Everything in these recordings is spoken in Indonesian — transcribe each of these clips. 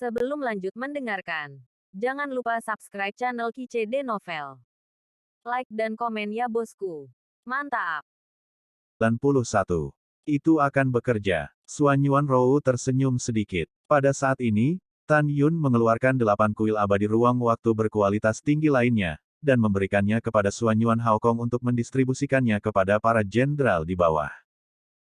Sebelum lanjut mendengarkan, jangan lupa subscribe channel KCD Novel. Like dan komen ya bosku. Mantap. 91. Itu akan bekerja. Suan Yuanrou tersenyum sedikit. Pada saat ini, Tan Yun mengeluarkan 8 kuil abadi ruang waktu berkualitas tinggi lainnya, dan memberikannya kepada Suan Yuan Haokong untuk mendistribusikannya kepada para jenderal di bawah.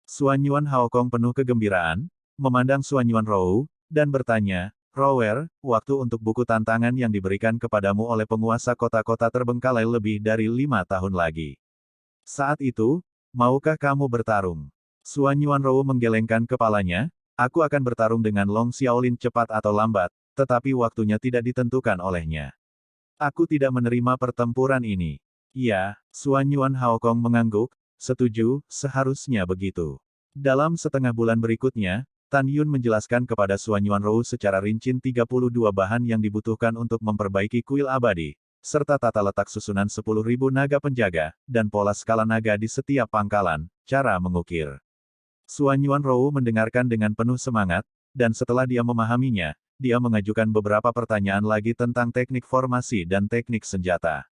Suan Yuan Haokong penuh kegembiraan, memandang Suan Yuanrou, dan bertanya, Rower, waktu untuk buku tantangan yang diberikan kepadamu oleh penguasa kota-kota terbengkalai lebih dari 5 tahun lagi. Saat itu, maukah kamu bertarung? Suan Yuanrou menggelengkan kepalanya, aku akan bertarung dengan Long Xiaolin cepat atau lambat, tetapi waktunya tidak ditentukan olehnya. Aku tidak menerima pertempuran ini. Ya, Suan Yuan Haokong mengangguk, setuju, seharusnya begitu. Dalam setengah bulan berikutnya, Tan Yun menjelaskan kepada Suan Yuanrou secara rinci 32 bahan yang dibutuhkan untuk memperbaiki kuil abadi, serta tata letak susunan 10.000 naga penjaga, dan pola skala naga di setiap pangkalan, cara mengukir. Suan Yuanrou mendengarkan dengan penuh semangat, dan setelah dia memahaminya, dia mengajukan beberapa pertanyaan lagi tentang teknik formasi dan teknik senjata.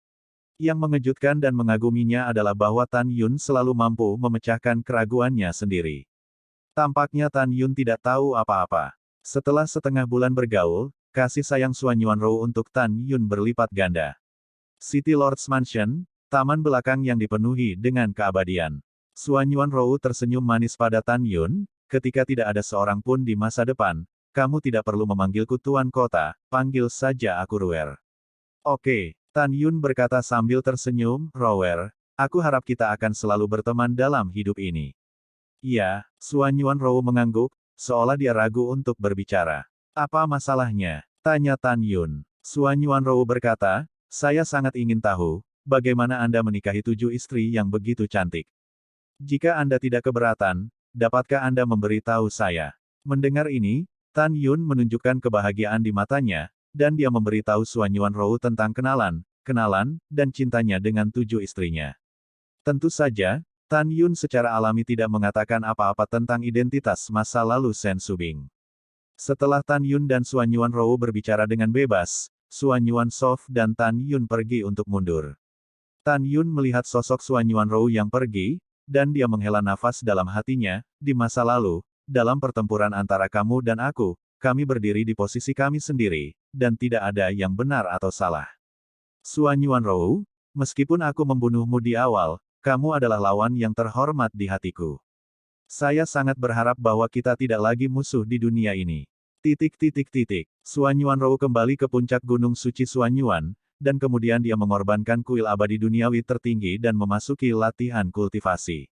Yang mengejutkan dan mengaguminya adalah bahwa Tan Yun selalu mampu memecahkan keraguannya sendiri. Tampaknya Tan Yun tidak tahu apa-apa. Setelah setengah bulan bergaul, kasih sayang Suan Yuanrou untuk Tan Yun berlipat ganda. City Lord's Mansion, taman belakang yang dipenuhi dengan keabadian. Suan Yuanrou tersenyum manis pada Tan Yun, ketika tidak ada seorang pun di masa depan, kamu tidak perlu memanggilku Tuan Kota, panggil saja aku Rower. Oke, Tan Yun berkata sambil tersenyum, Rower, aku harap kita akan selalu berteman dalam hidup ini. Iya, Suan Yuanrou mengangguk, seolah dia ragu untuk berbicara. Apa masalahnya? Tanya Tan Yun. Suan Yuanrou berkata, saya sangat ingin tahu, bagaimana Anda menikahi 7 istri yang begitu cantik. Jika Anda tidak keberatan, dapatkah Anda memberitahu saya? Mendengar ini, Tan Yun menunjukkan kebahagiaan di matanya, dan dia memberitahu Suan Yuanrou tentang kenalan, dan cintanya dengan 7 istrinya. Tentu saja, Tan Yun secara alami tidak mengatakan apa-apa tentang identitas masa lalu Sen Subing. Setelah Tan Yun dan Suan Yuanrou berbicara dengan bebas, Suan Yuansof dan Tan Yun pergi untuk mundur. Tan Yun melihat sosok Suan Yuanrou yang pergi, dan dia menghela nafas dalam hatinya, di masa lalu, dalam pertempuran antara kamu dan aku, kami berdiri di posisi kami sendiri, dan tidak ada yang benar atau salah. Suan Yuanrou, meskipun aku membunuhmu di awal, kamu adalah lawan yang terhormat di hatiku. Saya sangat berharap bahwa kita tidak lagi musuh di dunia ini. Suan Yuanrou kembali ke puncak gunung suci Suan Yuan, dan kemudian dia mengorbankan kuil abadi duniawi tertinggi dan memasuki latihan kultivasi.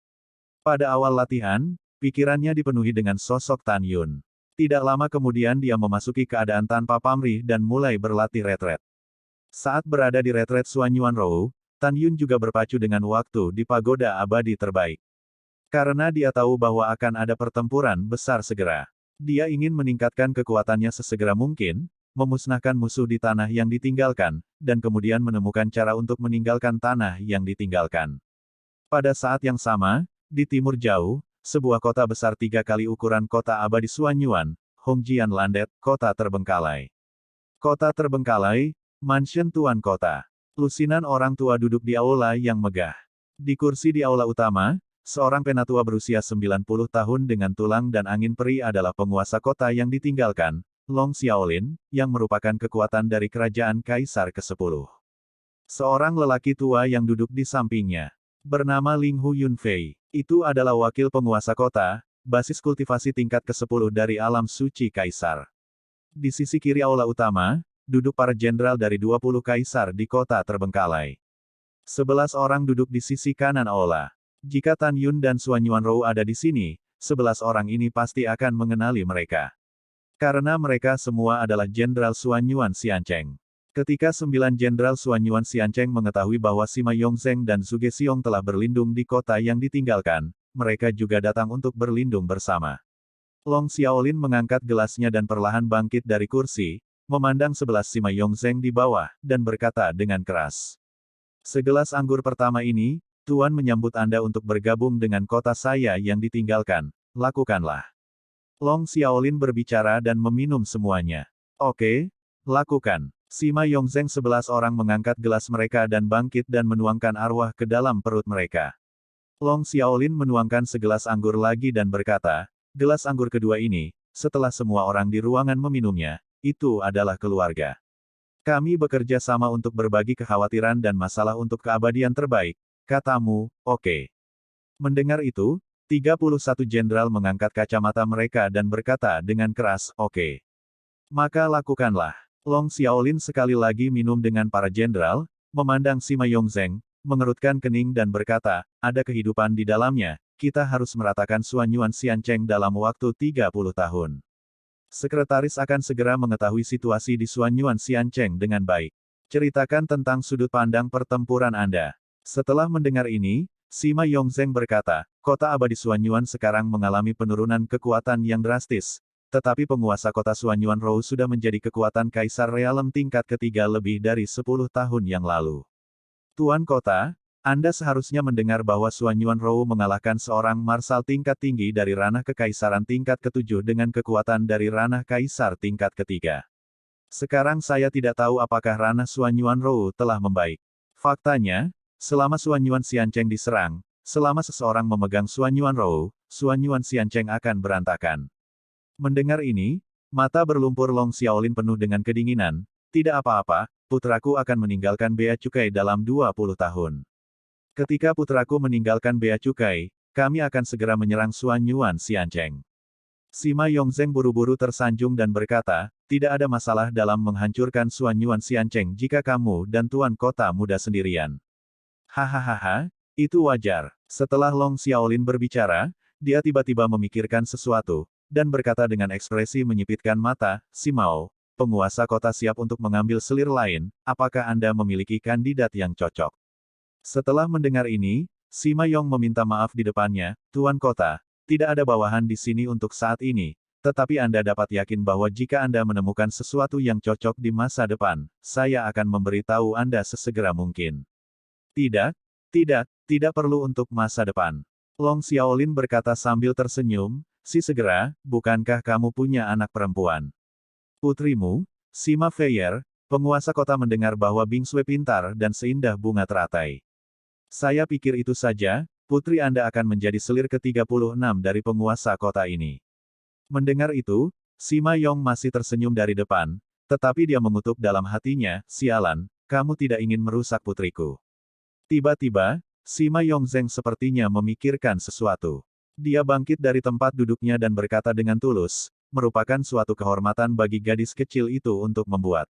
Pada awal latihan, pikirannya dipenuhi dengan sosok Tan Yun. Tidak lama kemudian dia memasuki keadaan tanpa pamrih dan mulai berlatih retret. Saat berada di retret Suan Yuanrou, Tan Yun juga berpacu dengan waktu di pagoda abadi terbaik. Karena dia tahu bahwa akan ada pertempuran besar segera. Dia ingin meningkatkan kekuatannya sesegera mungkin, memusnahkan musuh di tanah yang ditinggalkan, dan kemudian menemukan cara untuk meninggalkan tanah yang ditinggalkan. Pada saat yang sama, di timur jauh, sebuah kota besar 3 kali ukuran kota abadi Suan Yuan, Hongjian Landet, kota terbengkalai. Kota terbengkalai, mansion Tuan Kota. Lusinan orang tua duduk di aula yang megah. Di kursi di aula utama, seorang penatua berusia 90 tahun dengan tulang dan angin peri adalah penguasa kota yang ditinggalkan, Long Xiaolin, yang merupakan kekuatan dari kerajaan Kaisar ke-10. Seorang lelaki tua yang duduk di sampingnya, bernama Ling Hu Yunfei, itu adalah wakil penguasa kota, basis kultivasi tingkat ke-10 dari alam suci Kaisar. Di sisi kiri aula utama, duduk para jenderal dari 20 kaisar di kota terbengkalai. 11 orang duduk di sisi kanan aula. Jika Tan Yun dan Suan Yuanrou ada di sini, 11 orang ini pasti akan mengenali mereka. Karena mereka semua adalah jenderal Suan Yuan Xiancheng. Ketika 9 jenderal Suan Yuan Xiancheng mengetahui bahwa Sima Yongzheng dan Zhuge Xiong telah berlindung di kota yang ditinggalkan, mereka juga datang untuk berlindung bersama. Long Xiaolin mengangkat gelasnya dan perlahan bangkit dari kursi, memandang 11 Sima Yongzheng di bawah, dan berkata dengan keras. Segelas anggur pertama ini, Tuan menyambut Anda untuk bergabung dengan kota saya yang ditinggalkan, lakukanlah. Long Xiaolin berbicara dan meminum semuanya. Oke, lakukan. Sima Yongzheng 11 orang mengangkat gelas mereka dan bangkit dan menuangkan arwah ke dalam perut mereka. Long Xiaolin menuangkan segelas anggur lagi dan berkata, gelas anggur kedua ini, setelah semua orang di ruangan meminumnya, itu adalah keluarga. Kami bekerja sama untuk berbagi kekhawatiran dan masalah untuk keabadian terbaik, katamu, oke. Mendengar itu, 31 jenderal mengangkat kacamata mereka dan berkata dengan keras, oke. Maka lakukanlah. Long Xiaolin sekali lagi minum dengan para jenderal, memandang Sima Yongzheng, mengerutkan kening dan berkata, ada kehidupan di dalamnya, kita harus meratakan Suanyuan Xiancheng dalam waktu 30 tahun. Sekretaris akan segera mengetahui situasi di Suanyuan Xiancheng dengan baik. Ceritakan tentang sudut pandang pertempuran Anda. Setelah mendengar ini, Sima Yongzheng berkata, kota abadi Suanyuan sekarang mengalami penurunan kekuatan yang drastis. Tetapi penguasa kota Suanyuan Rou sudah menjadi kekuatan kaisar realem tingkat ketiga lebih dari 10 tahun yang lalu. Tuan kota, Anda seharusnya mendengar bahwa Suanyuan Rou mengalahkan seorang marsal tingkat tinggi dari ranah kekaisaran tingkat ketujuh dengan kekuatan dari ranah kaisar tingkat ketiga. Sekarang saya tidak tahu apakah ranah Suanyuan Rou telah membaik. Faktanya, selama Suanyuan Xiancheng diserang, selama seseorang memegang Suanyuan Rou, Suanyuan Xiancheng akan berantakan. Mendengar ini, mata berlumpur Long Xiaolin penuh dengan kedinginan, tidak apa-apa, putraku akan meninggalkan bea cukai dalam 20 tahun. Ketika putraku meninggalkan bea cukai, kami akan segera menyerang Suanyuan Xiancheng. Sima Yongzheng buru-buru tersanjung dan berkata, tidak ada masalah dalam menghancurkan Suanyuan Xiancheng jika kamu dan tuan kota muda sendirian. Hahaha, itu wajar. Setelah Long Xiaolin berbicara, dia tiba-tiba memikirkan sesuatu, dan berkata dengan ekspresi menyipitkan mata, Simao, penguasa kota siap untuk mengambil selir lain, apakah Anda memiliki kandidat yang cocok? Setelah mendengar ini, Sima Yong meminta maaf di depannya, Tuan kota, tidak ada bawahan di sini untuk saat ini, tetapi Anda dapat yakin bahwa jika Anda menemukan sesuatu yang cocok di masa depan, saya akan memberitahu Anda sesegera mungkin. Tidak perlu untuk masa depan. Long Xiaolin berkata sambil tersenyum, si segera, bukankah kamu punya anak perempuan? Putrimu, Sima Feier, penguasa kota mendengar bahwa Bing Sui pintar dan seindah bunga teratai. Saya pikir itu saja, putri Anda akan menjadi selir ke-36 dari penguasa kota ini. Mendengar itu, Sima Yong masih tersenyum dari depan, tetapi dia mengutuk dalam hatinya, sialan, kamu tidak ingin merusak putriku. Tiba-tiba, Sima Yongzheng sepertinya memikirkan sesuatu. Dia bangkit dari tempat duduknya dan berkata dengan tulus, merupakan suatu kehormatan bagi gadis kecil itu untuk membuat.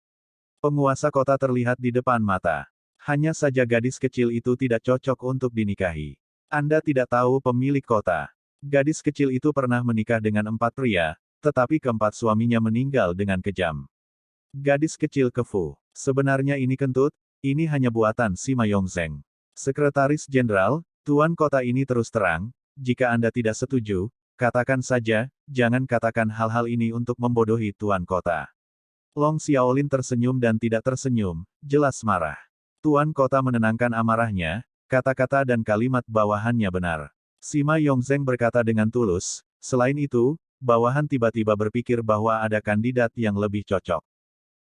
Penguasa kota terlihat di depan mata. Hanya saja gadis kecil itu tidak cocok untuk dinikahi. Anda tidak tahu pemilik kota. Gadis kecil itu pernah menikah dengan 4 pria, tetapi keempat suaminya meninggal dengan kejam. Gadis kecil kefu. Sebenarnya ini kentut, ini hanya buatan Sima Yongzheng. Sekretaris Jenderal, Tuan kota ini terus terang, jika Anda tidak setuju, katakan saja, jangan katakan hal-hal ini untuk membodohi Tuan kota. Long Xiaolin tersenyum dan tidak tersenyum, jelas marah. Tuan kota menenangkan amarahnya, kata-kata dan kalimat bawahannya benar. Sima Yongzheng berkata dengan tulus, selain itu, bawahan tiba-tiba berpikir bahwa ada kandidat yang lebih cocok.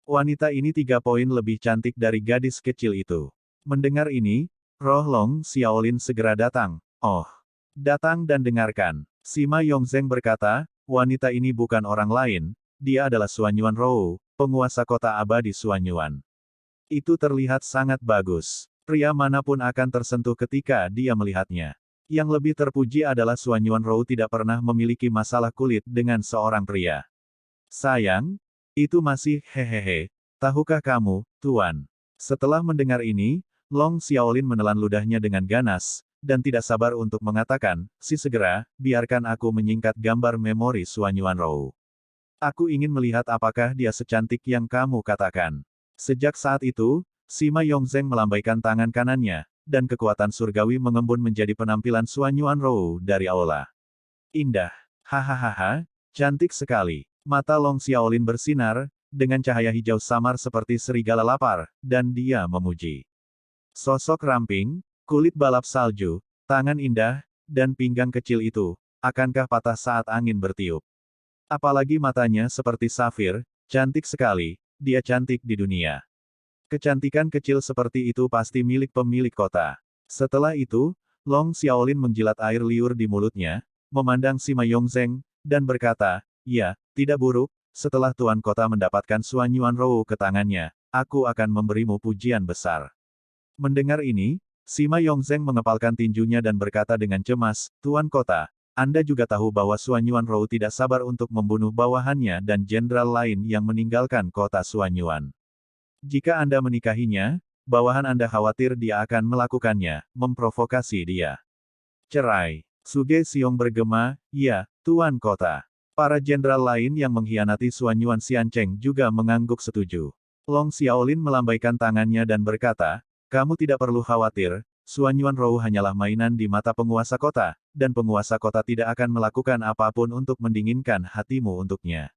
Wanita ini 3 poin lebih cantik dari gadis kecil itu. Mendengar ini, roh Long Xiaolin segera datang. Oh, datang dan dengarkan. Sima Yongzheng berkata, wanita ini bukan orang lain, dia adalah Suanyuan Rou, penguasa kota abadi Suanyuan. Itu terlihat sangat bagus. Pria manapun akan tersentuh ketika dia melihatnya. Yang lebih terpuji adalah Suanyuan Rou tidak pernah memiliki masalah kulit dengan seorang pria. Sayang, itu masih hehehe. Tahukah kamu, Tuan? Setelah mendengar ini, Long Xiaolin menelan ludahnya dengan ganas, dan tidak sabar untuk mengatakan, si segera, biarkan aku menyingkat gambar memori Suanyuan Rou. Aku ingin melihat apakah dia secantik yang kamu katakan. Sejak saat itu, Sima Yongzheng melambaikan tangan kanannya, dan kekuatan surgawi mengembun menjadi penampilan Suanyuan Rou dari aula. Indah. Hahaha, cantik sekali. Mata Long Xiaolin bersinar, dengan cahaya hijau samar seperti serigala lapar, dan dia memuji. Sosok ramping, kulit balap salju, tangan indah, dan pinggang kecil itu, akankah patah saat angin bertiup? Apalagi matanya seperti safir, Cantik sekali, dia cantik di dunia. Kecantikan kecil seperti itu pasti milik pemilik kota. Setelah itu, Long Xiaolin menjilat air liur di mulutnya, memandang Sima Yongzheng, dan berkata, "Ya, tidak buruk, setelah Tuan Kota mendapatkan Suan Yuan Rou ke tangannya, aku akan memberimu pujian besar." Mendengar ini, Sima Yongzheng mengepalkan tinjunya dan berkata dengan cemas, "Tuan Kota, Anda juga tahu bahwa Suan Yuan Rou tidak sabar untuk membunuh bawahannya dan jenderal lain yang meninggalkan kota Suan Yuan. Jika Anda menikahinya, bawahan Anda khawatir dia akan melakukannya, memprovokasi dia." Cerai. Suge Xiong bergema, "Ya, Tuan Kota." Para jenderal lain yang mengkhianati Suan Yuan Xiancheng juga mengangguk setuju. Long Xiaolin melambaikan tangannya dan berkata, "Kamu tidak perlu khawatir, Suan Yuan Rou hanyalah mainan di mata penguasa kota, dan penguasa kota tidak akan melakukan apapun untuk mendinginkan hatimu untuknya."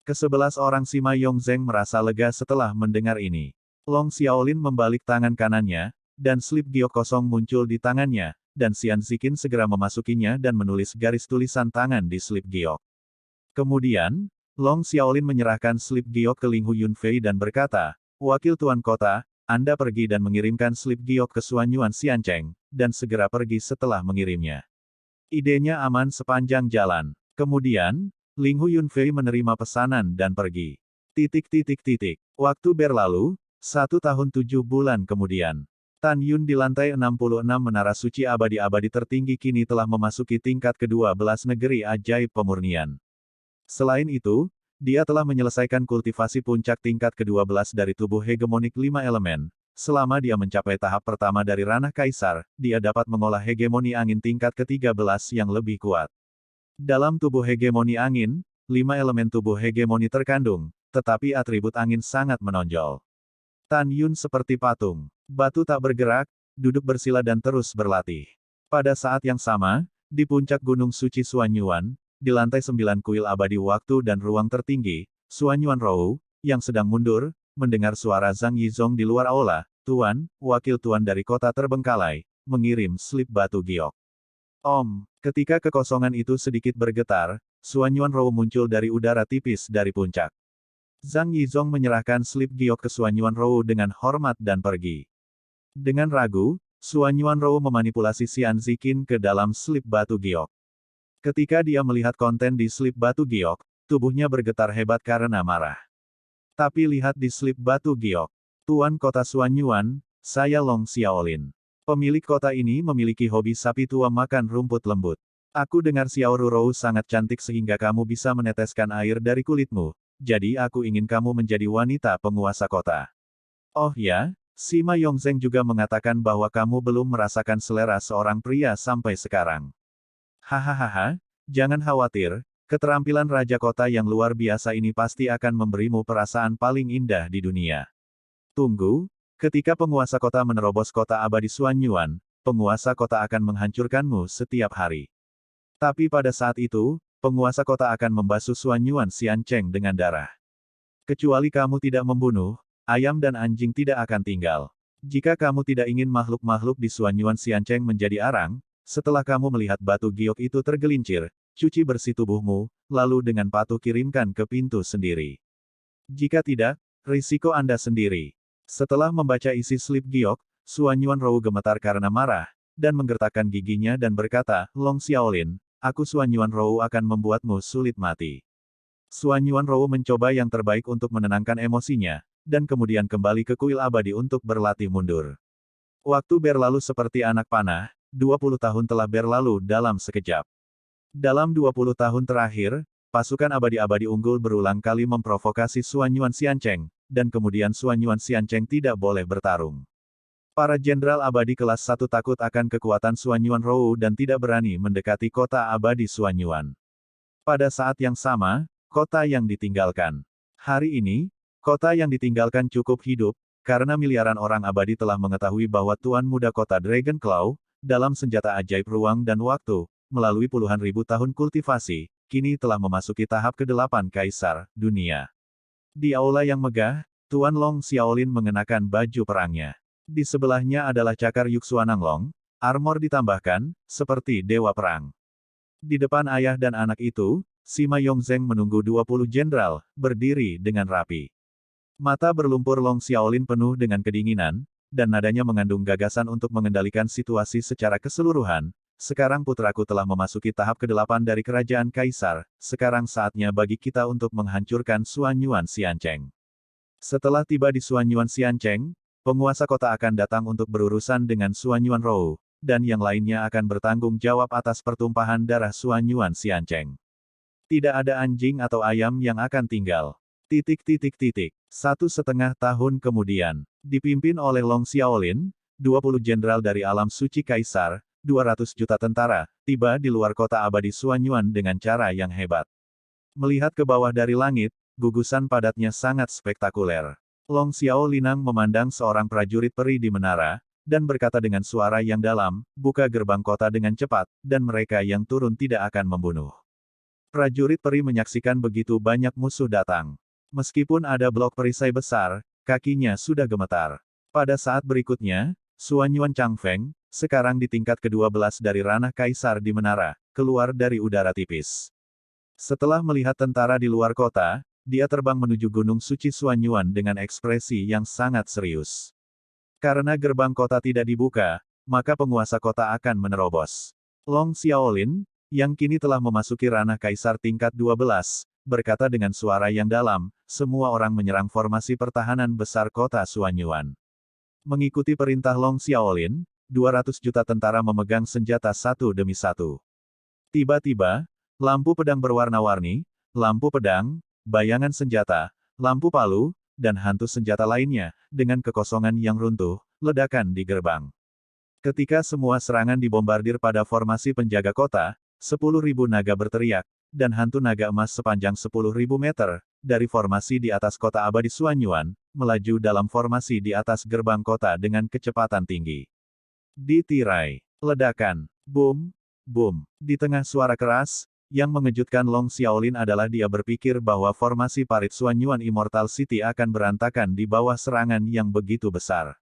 Ke-11 orang Sima Yongzheng merasa lega setelah mendengar ini. Long Xiaolin membalik tangan kanannya, dan slip giok kosong muncul di tangannya, dan Xian Ziqin segera memasukinya dan menulis garis tulisan tangan di slip giok. Kemudian, Long Xiaolin menyerahkan slip giok ke Ling Hu Yunfei dan berkata, "Wakil Tuan Kota, Anda pergi dan mengirimkan slip giok ke Suan Yuan Xiancheng, dan segera pergi setelah mengirimnya." Idenya aman sepanjang jalan. Kemudian, Ling Hu Yunfei menerima pesanan dan pergi. Waktu berlalu, 1 tahun 7 bulan kemudian. Tan Yun di lantai 66 Menara Suci Abadi-Abadi tertinggi kini telah memasuki tingkat ke-12 negeri ajaib pemurnian. Selain itu, dia telah menyelesaikan kultivasi puncak tingkat ke-12 dari tubuh hegemonik 5 elemen. Selama dia mencapai tahap pertama dari ranah kaisar, dia dapat mengolah hegemoni angin tingkat ke-13 yang lebih kuat. Dalam tubuh hegemoni angin, 5 elemen tubuh hegemoni terkandung, tetapi atribut angin sangat menonjol. Tan Yun seperti patung. Batu tak bergerak, duduk bersila dan terus berlatih. Pada saat yang sama, di puncak Gunung Suci Suan Yuan, di lantai 9 kuil abadi waktu dan ruang tertinggi, Suan Yuan Rou, yang sedang mundur, mendengar suara Zhang Yizong di luar aula, "Tuan, wakil tuan dari kota terbengkalai, mengirim slip batu giok." Om, ketika kekosongan itu sedikit bergetar, Suan Yuan Rou muncul dari udara tipis dari puncak. Zhang Yizong menyerahkan slip giok ke Suan Yuan Rou dengan hormat dan pergi. Dengan ragu, Suan Yuan Rou memanipulasi Xian Ziqin ke dalam slip batu giok. Ketika dia melihat konten di slip batu giok, tubuhnya bergetar hebat karena marah. Tapi lihat di slip batu giok. "Tuan Kota Suan Yuan, saya Long Xiaolin. Pemilik kota ini memiliki hobi sapi tua makan rumput lembut. Aku dengar Xiao Rurou sangat cantik sehingga kamu bisa meneteskan air dari kulitmu, jadi aku ingin kamu menjadi wanita penguasa kota." "Oh ya, Sima Yongzheng juga mengatakan bahwa kamu belum merasakan selera seorang pria sampai sekarang." "Hahaha, jangan khawatir, keterampilan Raja Kota yang luar biasa ini pasti akan memberimu perasaan paling indah di dunia. Tunggu, ketika penguasa kota menerobos kota abadi Suan Yuan, penguasa kota akan menghancurkanmu setiap hari. Tapi pada saat itu, penguasa kota akan membasuh Suan Yuan Xiancheng dengan darah. Kecuali kamu tidak membunuh, ayam dan anjing tidak akan tinggal. Jika kamu tidak ingin makhluk-makhluk di Suan Yuan Xiancheng menjadi arang, setelah kamu melihat batu giok itu tergelincir, cuci bersih tubuhmu, lalu dengan patuh kirimkan ke pintu sendiri. Jika tidak, risiko Anda sendiri." Setelah membaca isi slip giok, Suan Yuan Rou gemetar karena marah, dan menggertakkan giginya dan berkata, "Long Xiaolin, aku Suan Yuan Rou akan membuatmu sulit mati." Suan Yuan Rou mencoba yang terbaik untuk menenangkan emosinya, dan kemudian kembali ke kuil abadi untuk berlatih mundur. Waktu berlalu seperti anak panah, 20 tahun telah berlalu dalam sekejap. Dalam 20 tahun terakhir, pasukan abadi-abadi unggul berulang kali memprovokasi Suan Yuan Xiancheng, dan kemudian Suan Yuan Xiancheng tidak boleh bertarung. Para jenderal abadi kelas 1 takut akan kekuatan Suan Yuan Rou dan tidak berani mendekati kota abadi Suan Yuan. Pada saat yang sama, kota yang ditinggalkan. Hari ini, kota yang ditinggalkan cukup hidup, karena miliaran orang abadi telah mengetahui bahwa Tuan Muda Kota Dragon Claw, dalam senjata ajaib ruang dan waktu, melalui puluhan ribu tahun kultivasi, kini telah memasuki tahap ke-8 Kaisar Dunia. Di aula yang megah, Tuan Long Xiaolin mengenakan baju perangnya. Di sebelahnya adalah cakar Yuxuan Anglong, armor ditambahkan, seperti dewa perang. Di depan ayah dan anak itu, Sima Yongzheng menunggu 20 jenderal, berdiri dengan rapi. Mata berlumpur Long Xiaolin penuh dengan kedinginan, dan nadanya mengandung gagasan untuk mengendalikan situasi secara keseluruhan. Sekarang putraku telah memasuki tahap ke-8 dari kerajaan kaisar, sekarang saatnya bagi kita untuk menghancurkan Suanyuan Xiancheng. Setelah tiba di Suanyuan Xiancheng, penguasa kota akan datang untuk berurusan dengan Suanyuan Rou, dan yang lainnya akan bertanggung jawab atas pertumpahan darah Suanyuan Xiancheng. Tidak ada anjing atau ayam yang akan tinggal. 1,5 tahun kemudian, dipimpin oleh Long Xiaolin, 20 jenderal dari alam suci kaisar, 200 juta tentara, tiba di luar kota abadi Suanyuan dengan cara yang hebat. Melihat ke bawah dari langit, gugusan padatnya sangat spektakuler. Long Xiaolinang memandang seorang prajurit peri di menara, dan berkata dengan suara yang dalam, buka gerbang kota dengan cepat, dan mereka yang turun tidak akan membunuh. Prajurit peri menyaksikan begitu banyak musuh datang. Meskipun ada blok perisai besar, kakinya sudah gemetar. Pada saat berikutnya, Suanyuan Changfeng, sekarang di tingkat ke-12 dari ranah kaisar di menara, keluar dari udara tipis. Setelah melihat tentara di luar kota, dia terbang menuju Gunung Suci Suanyuan dengan ekspresi yang sangat serius. Karena gerbang kota tidak dibuka, maka penguasa kota akan menerobos. Long Xiaolin, yang kini telah memasuki ranah kaisar tingkat 12, berkata dengan suara yang dalam, semua orang menyerang formasi pertahanan besar kota Suanyuan. Mengikuti perintah Long Xiaolin, 200 juta tentara memegang senjata satu demi satu. Tiba-tiba, lampu pedang berwarna-warni, lampu pedang, bayangan senjata, lampu palu, dan hantu senjata lainnya, dengan kekosongan yang runtuh, ledakan di gerbang. Ketika semua serangan dibombardir pada formasi penjaga kota, 10.000 naga berteriak, dan hantu naga emas sepanjang 10.000 meter, dari formasi di atas kota abadi Suanyuan, melaju dalam formasi di atas gerbang kota dengan kecepatan tinggi. Ditirai. Ledakan. Boom. Boom. Di tengah suara keras, yang mengejutkan Long Xiaolin adalah dia berpikir bahwa formasi parit Suanyuan Immortal City akan berantakan di bawah serangan yang begitu besar.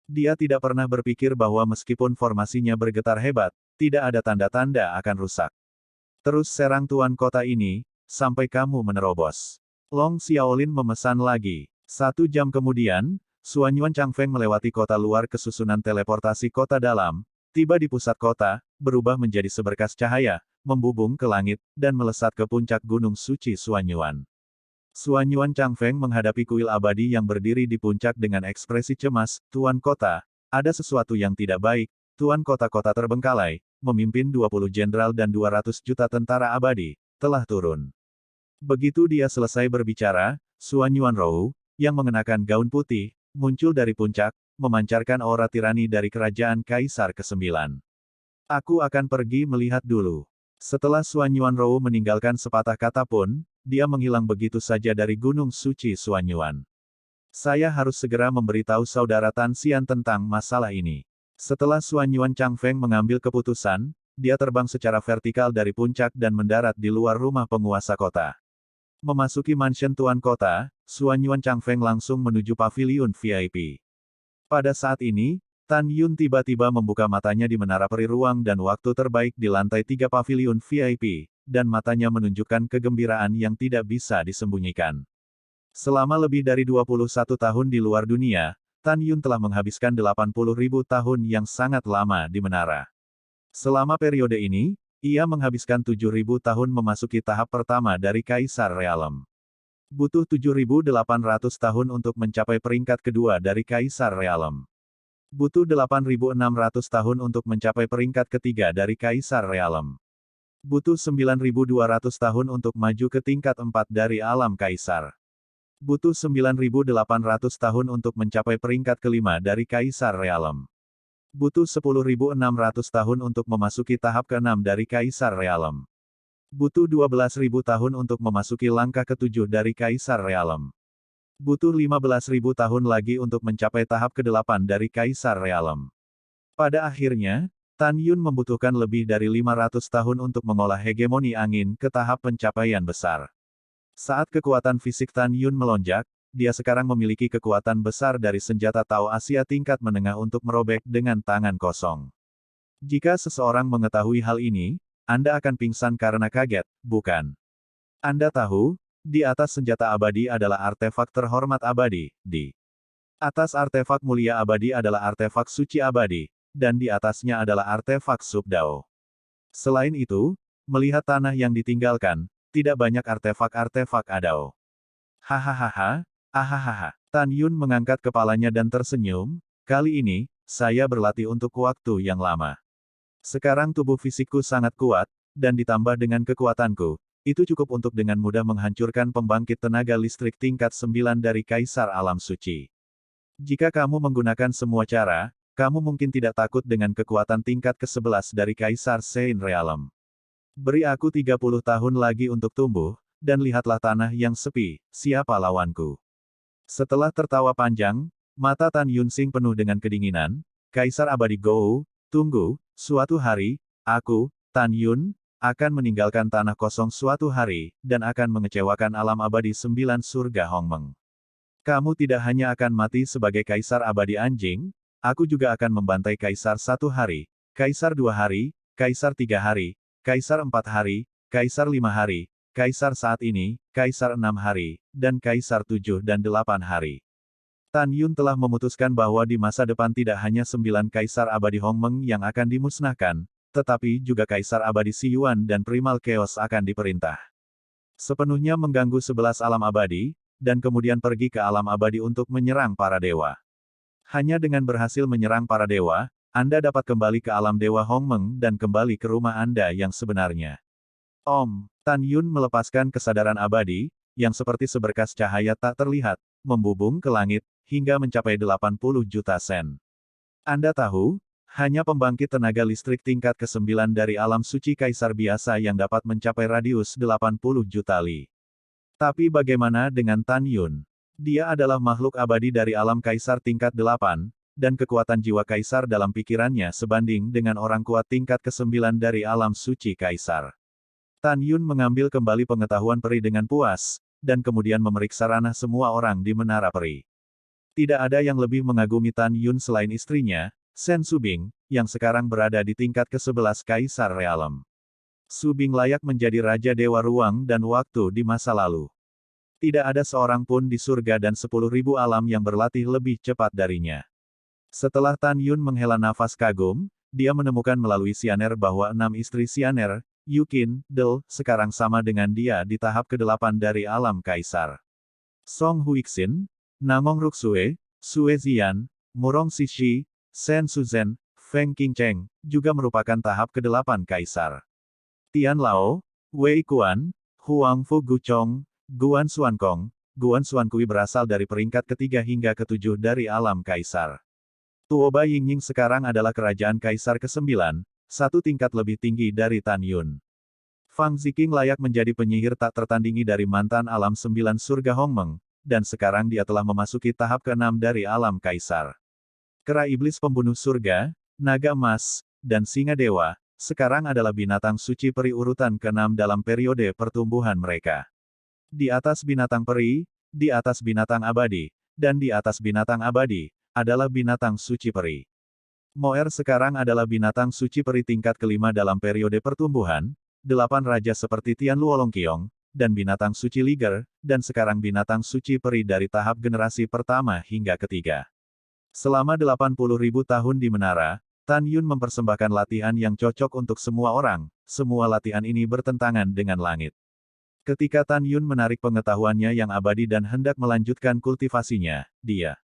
Dia tidak pernah berpikir bahwa meskipun formasinya bergetar hebat, tidak ada tanda-tanda akan rusak. Terus serang tuan kota ini, sampai kamu menerobos. Long Xiaolin memesan lagi. 1 jam kemudian, Suanyuan Changfeng melewati kota luar kesusunan teleportasi kota dalam, tiba di pusat kota, berubah menjadi seberkas cahaya, membubung ke langit, dan melesat ke puncak gunung suci Suanyuan. Suanyuan Changfeng menghadapi kuil abadi yang berdiri di puncak dengan ekspresi cemas, Tuan Kota, ada sesuatu yang tidak baik, Tuan Kota-kota terbengkalai, memimpin 20 jenderal dan 200 juta tentara abadi, telah turun. Begitu dia selesai berbicara, Suanyuan Rou, yang mengenakan gaun putih, muncul dari puncak, memancarkan aura tirani dari kerajaan Kaisar ke-9. Aku akan pergi melihat dulu. Setelah Suanyuan Rou meninggalkan sepatah kata pun, dia menghilang begitu saja dari Gunung Suci Suanyuan. Saya harus segera memberitahu saudara Tan Xian tentang masalah ini. Setelah Suanyuan Changfeng mengambil keputusan, dia terbang secara vertikal dari puncak dan mendarat di luar rumah penguasa kota. Memasuki mansion Tuan Kota, Suanyuan Changfeng langsung menuju paviliun VIP. Pada saat ini, Tan Yun tiba-tiba membuka matanya di menara peri ruang dan waktu terbaik di lantai 3 paviliun VIP, dan matanya menunjukkan kegembiraan yang tidak bisa disembunyikan. Selama lebih dari 21 tahun di luar dunia, Tan Yun telah menghabiskan 80.000 tahun yang sangat lama di menara. Selama periode ini, ia menghabiskan 7.000 tahun memasuki tahap pertama dari Kaisar Realem. Butuh 7.800 tahun untuk mencapai peringkat kedua dari Kaisar Realem. Butuh 8.600 tahun untuk mencapai peringkat ketiga dari Kaisar Realem. Butuh 9.200 tahun untuk maju ke tingkat 4 dari Alam Kaisar. Butuh 9.800 tahun untuk mencapai peringkat kelima dari Kaisar Realem. Butuh 10.600 tahun untuk memasuki tahap ke-6 dari Kaisar Realem. Butuh 12.000 tahun untuk memasuki langkah ke-7 dari Kaisar Realem. Butuh 15.000 tahun lagi untuk mencapai tahap ke-8 dari Kaisar Realem. Pada akhirnya, Tan Yun membutuhkan lebih dari 500 tahun untuk mengolah hegemoni angin ke tahap pencapaian besar. Saat kekuatan fisik Tan Yun melonjak, dia sekarang memiliki kekuatan besar dari senjata Tao Asia tingkat menengah untuk merobek dengan tangan kosong. Jika seseorang mengetahui hal ini, Anda akan pingsan karena kaget, bukan? Anda tahu, di atas senjata abadi adalah artefak terhormat abadi, di atas artefak mulia abadi adalah artefak suci abadi, dan di atasnya adalah artefak subdao. Selain itu, melihat tanah yang ditinggalkan, tidak banyak artefak-artefak adao. Hahaha, ahahaha. Tan Yun mengangkat kepalanya dan tersenyum, kali ini, saya berlatih untuk waktu yang lama. Sekarang tubuh fisikku sangat kuat, dan ditambah dengan kekuatanku, itu cukup untuk dengan mudah menghancurkan pembangkit tenaga listrik tingkat 9 dari Kaisar Alam Suci. Jika kamu menggunakan semua cara, kamu mungkin tidak takut dengan kekuatan tingkat ke-11 dari Kaisar Sein Realm. Beri aku 30 tahun lagi untuk tumbuh, dan lihatlah tanah yang sepi, siapa lawanku. Setelah tertawa panjang, mata Tan Yunsing penuh dengan kedinginan, Kaisar Abadi Gou, tunggu, suatu hari, aku, Tan Yun, akan meninggalkan tanah kosong suatu hari, dan akan mengecewakan alam abadi 9 surga Hongmeng. Kamu tidak hanya akan mati sebagai Kaisar Abadi Anjing, aku juga akan membantai Kaisar 1 hari, Kaisar 2 hari, Kaisar 3 hari, Kaisar 4 hari, Kaisar 5 hari, Kaisar saat ini, Kaisar 6 hari, dan Kaisar 7 dan 8 hari. Tan Yun telah memutuskan bahwa di masa depan tidak hanya 9 Kaisar Abadi Hongmeng yang akan dimusnahkan, tetapi juga Kaisar Abadi Siyuan dan Primal Chaos akan diperintah. Sepenuhnya mengganggu 11 alam abadi, dan kemudian pergi ke alam abadi untuk menyerang para dewa. Hanya dengan berhasil menyerang para dewa, Anda dapat kembali ke alam dewa Hongmeng dan kembali ke rumah Anda yang sebenarnya. Tan Yun melepaskan kesadaran abadi, yang seperti seberkas cahaya tak terlihat, membubung ke langit, hingga mencapai 80 juta sen. Anda tahu, hanya pembangkit tenaga listrik tingkat ke-9 dari alam suci Kaisar biasa yang dapat mencapai radius 80 juta li. Tapi bagaimana dengan Tan Yun? Dia adalah makhluk abadi dari alam Kaisar tingkat 8, dan kekuatan jiwa Kaisar dalam pikirannya sebanding dengan orang kuat tingkat ke-9 dari alam suci Kaisar. Tan Yun mengambil kembali pengetahuan peri dengan puas, dan kemudian memeriksa ranah semua orang di menara peri. Tidak ada yang lebih mengagumi Tan Yun selain istrinya, Sen Subing, yang sekarang berada di tingkat ke-11 Kaisar Realm. Subing layak menjadi Raja Dewa Ruang dan Waktu di masa lalu. Tidak ada seorang pun di surga dan 10.000 alam yang berlatih lebih cepat darinya. Setelah Tan Yun menghela nafas kagum, dia menemukan melalui Sianer bahwa 6 istri Sianer, Yukin, Del, sekarang sama dengan dia di tahap ke-8 dari alam Kaisar. Song Huixin, Namong Ruksue, Sue Zian, Murong Sishi, Sen Suzhen, Feng Qingcheng, juga merupakan tahap ke-8 Kaisar. Tian Lao, Wei Kuan, Huang Fu Guchong, Guan Xuankong, Guan Xuankui berasal dari peringkat ketiga hingga ke-7 dari alam Kaisar. Tuoba Yingying sekarang adalah kerajaan Kaisar ke-9, satu tingkat lebih tinggi dari Tan Yun. Fang Ziqing layak menjadi penyihir tak tertandingi dari mantan alam 9 surga Hongmeng, dan sekarang dia telah memasuki tahap ke-6 dari alam Kaisar. Kera iblis pembunuh surga, naga emas, dan singa dewa, sekarang adalah binatang suci peri urutan ke-6 dalam periode pertumbuhan mereka. Di atas binatang peri, di atas binatang abadi, dan di atas binatang abadi, adalah binatang suci peri. Moer sekarang adalah binatang suci peri tingkat ke-5 dalam periode pertumbuhan, 8 raja seperti Tian Luolongqiong, dan binatang suci Liger, dan sekarang binatang suci peri dari tahap generasi pertama hingga ketiga. Selama 80.000 tahun di menara, Tan Yun mempersembahkan latihan yang cocok untuk semua orang, semua latihan ini bertentangan dengan langit. Ketika Tan Yun menarik pengetahuannya yang abadi dan hendak melanjutkan kultivasinya, dia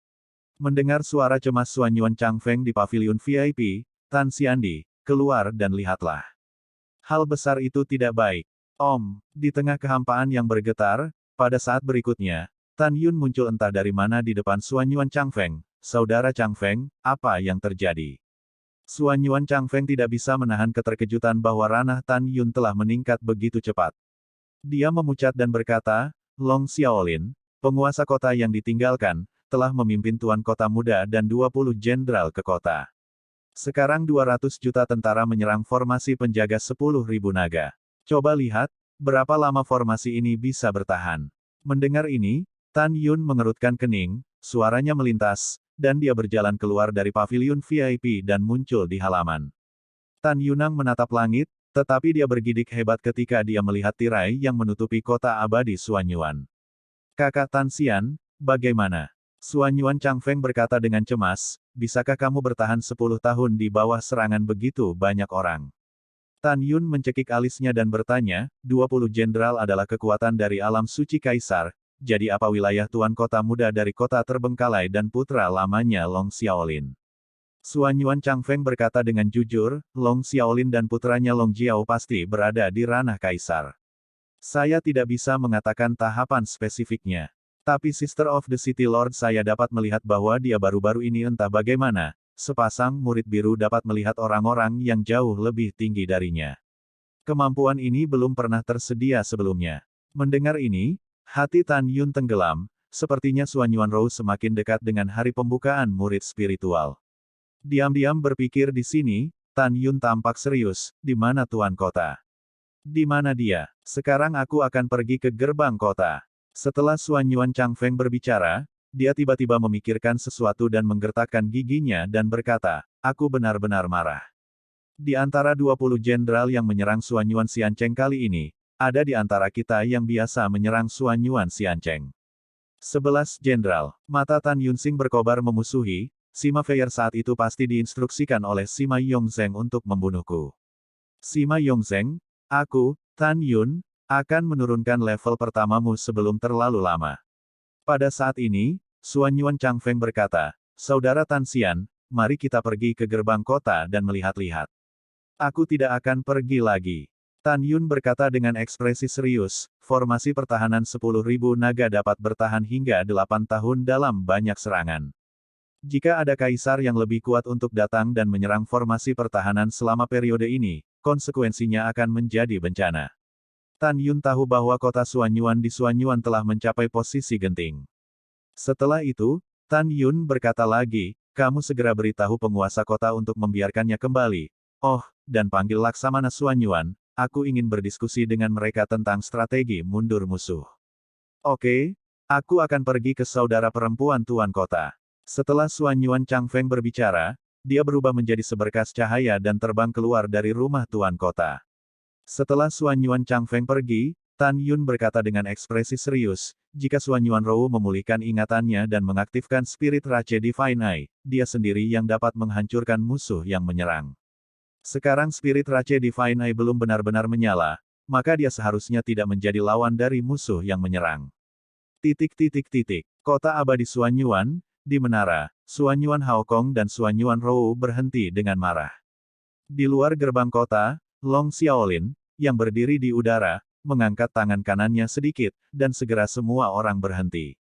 mendengar suara cemas Xuanyuan Changfeng di pavilion VIP, Tan Xiandi, keluar dan lihatlah. Hal besar itu tidak baik. Di tengah kehampaan yang bergetar, pada saat berikutnya, Tan Yun muncul entah dari mana di depan Xuanyuan Changfeng. Saudara Changfeng, apa yang terjadi? Xuanyuan Changfeng tidak bisa menahan keterkejutan bahwa ranah Tan Yun telah meningkat begitu cepat. Dia memucat dan berkata, Long Xiaolin, penguasa kota yang ditinggalkan, telah memimpin tuan kota muda dan 20 jenderal ke kota. Sekarang 200 juta tentara menyerang formasi penjaga 10.000 naga. Coba lihat, berapa lama formasi ini bisa bertahan. Mendengar ini, Tan Yun mengerutkan kening, suaranya melintas, dan dia berjalan keluar dari pavilion VIP dan muncul di halaman. Tan Yunang menatap langit, Tetapi dia bergidik hebat ketika dia melihat tirai yang menutupi kota abadi Suanyuan. Kakak Tan Xian, bagaimana? Suanyuan Changfeng berkata dengan cemas, bisakah kamu bertahan 10 tahun di bawah serangan begitu banyak orang? Tan Yun mencekik alisnya dan bertanya, 20 jenderal adalah kekuatan dari alam suci kaisar, jadi apa wilayah tuan kota muda dari kota terbengkalai dan putra lamanya Long Xiaolin? Suanyuan Changfeng berkata dengan jujur, Long Xiaolin dan putranya Long Jiao pasti berada di ranah kaisar. Saya tidak bisa mengatakan tahapan spesifiknya. Tapi Sister of the City Lord saya dapat melihat bahwa dia baru-baru ini entah bagaimana, sepasang murid biru dapat melihat orang-orang yang jauh lebih tinggi darinya. Kemampuan ini belum pernah tersedia sebelumnya. Mendengar ini, hati Tan Yun tenggelam, sepertinya Suanyuan Rou semakin dekat dengan hari pembukaan murid spiritual. Diam-diam berpikir di sini, Tan Yun tampak serius, di mana tuan kota? Di mana dia? Sekarang aku akan pergi ke gerbang kota. Setelah Suanyuan Changfeng berbicara, dia tiba-tiba memikirkan sesuatu dan menggertakkan giginya dan berkata, aku benar-benar marah. Di antara 20 jenderal yang menyerang Suanyuan Xiancheng kali ini, ada di antara kita yang biasa menyerang Suanyuan Xiancheng. 11 jenderal. Mata Tan Yunsing berkobar memusuhi, Sima Feier saat itu pasti diinstruksikan oleh Sima Yongzheng untuk membunuhku. Sima Yongzheng, aku, Tan Yun, akan menurunkan level pertamamu sebelum terlalu lama. Pada saat ini, Suanyuan Changfeng berkata, Saudara Tan Xian, mari kita pergi ke gerbang kota dan melihat-lihat. Aku tidak akan pergi lagi. Tan Yun berkata dengan ekspresi serius, formasi pertahanan 10.000 naga dapat bertahan hingga 8 tahun dalam banyak serangan. Jika ada kaisar yang lebih kuat untuk datang dan menyerang formasi pertahanan selama periode ini, konsekuensinya akan menjadi bencana. Tan Yun tahu bahwa kota Suanyuan di Suanyuan telah mencapai posisi genting. Setelah itu, Tan Yun berkata lagi, kamu segera beritahu penguasa kota untuk membiarkannya kembali. Oh, dan panggil Laksamana Suanyuan, aku ingin berdiskusi dengan mereka tentang strategi mundur musuh. Oke, aku akan pergi ke saudara perempuan tuan kota. Setelah Suanyuan Changfeng berbicara, dia berubah menjadi seberkas cahaya dan terbang keluar dari rumah tuan kota. Setelah Suanyuan Changfeng pergi, Tan Yun berkata dengan ekspresi serius, jika Suanyuan Rou memulihkan ingatannya dan mengaktifkan spirit Rache Divine Eye, dia sendiri yang dapat menghancurkan musuh yang menyerang. Sekarang spirit Rache Divine Eye belum benar-benar menyala, maka dia seharusnya tidak menjadi lawan dari musuh yang menyerang. Kota abadi Suanyuan, di menara, Suanyuan Haokong dan Suanyuan Rou berhenti dengan marah. Di luar gerbang kota, Long Xiaolin, yang berdiri di udara, mengangkat tangan kanannya sedikit, dan segera semua orang berhenti.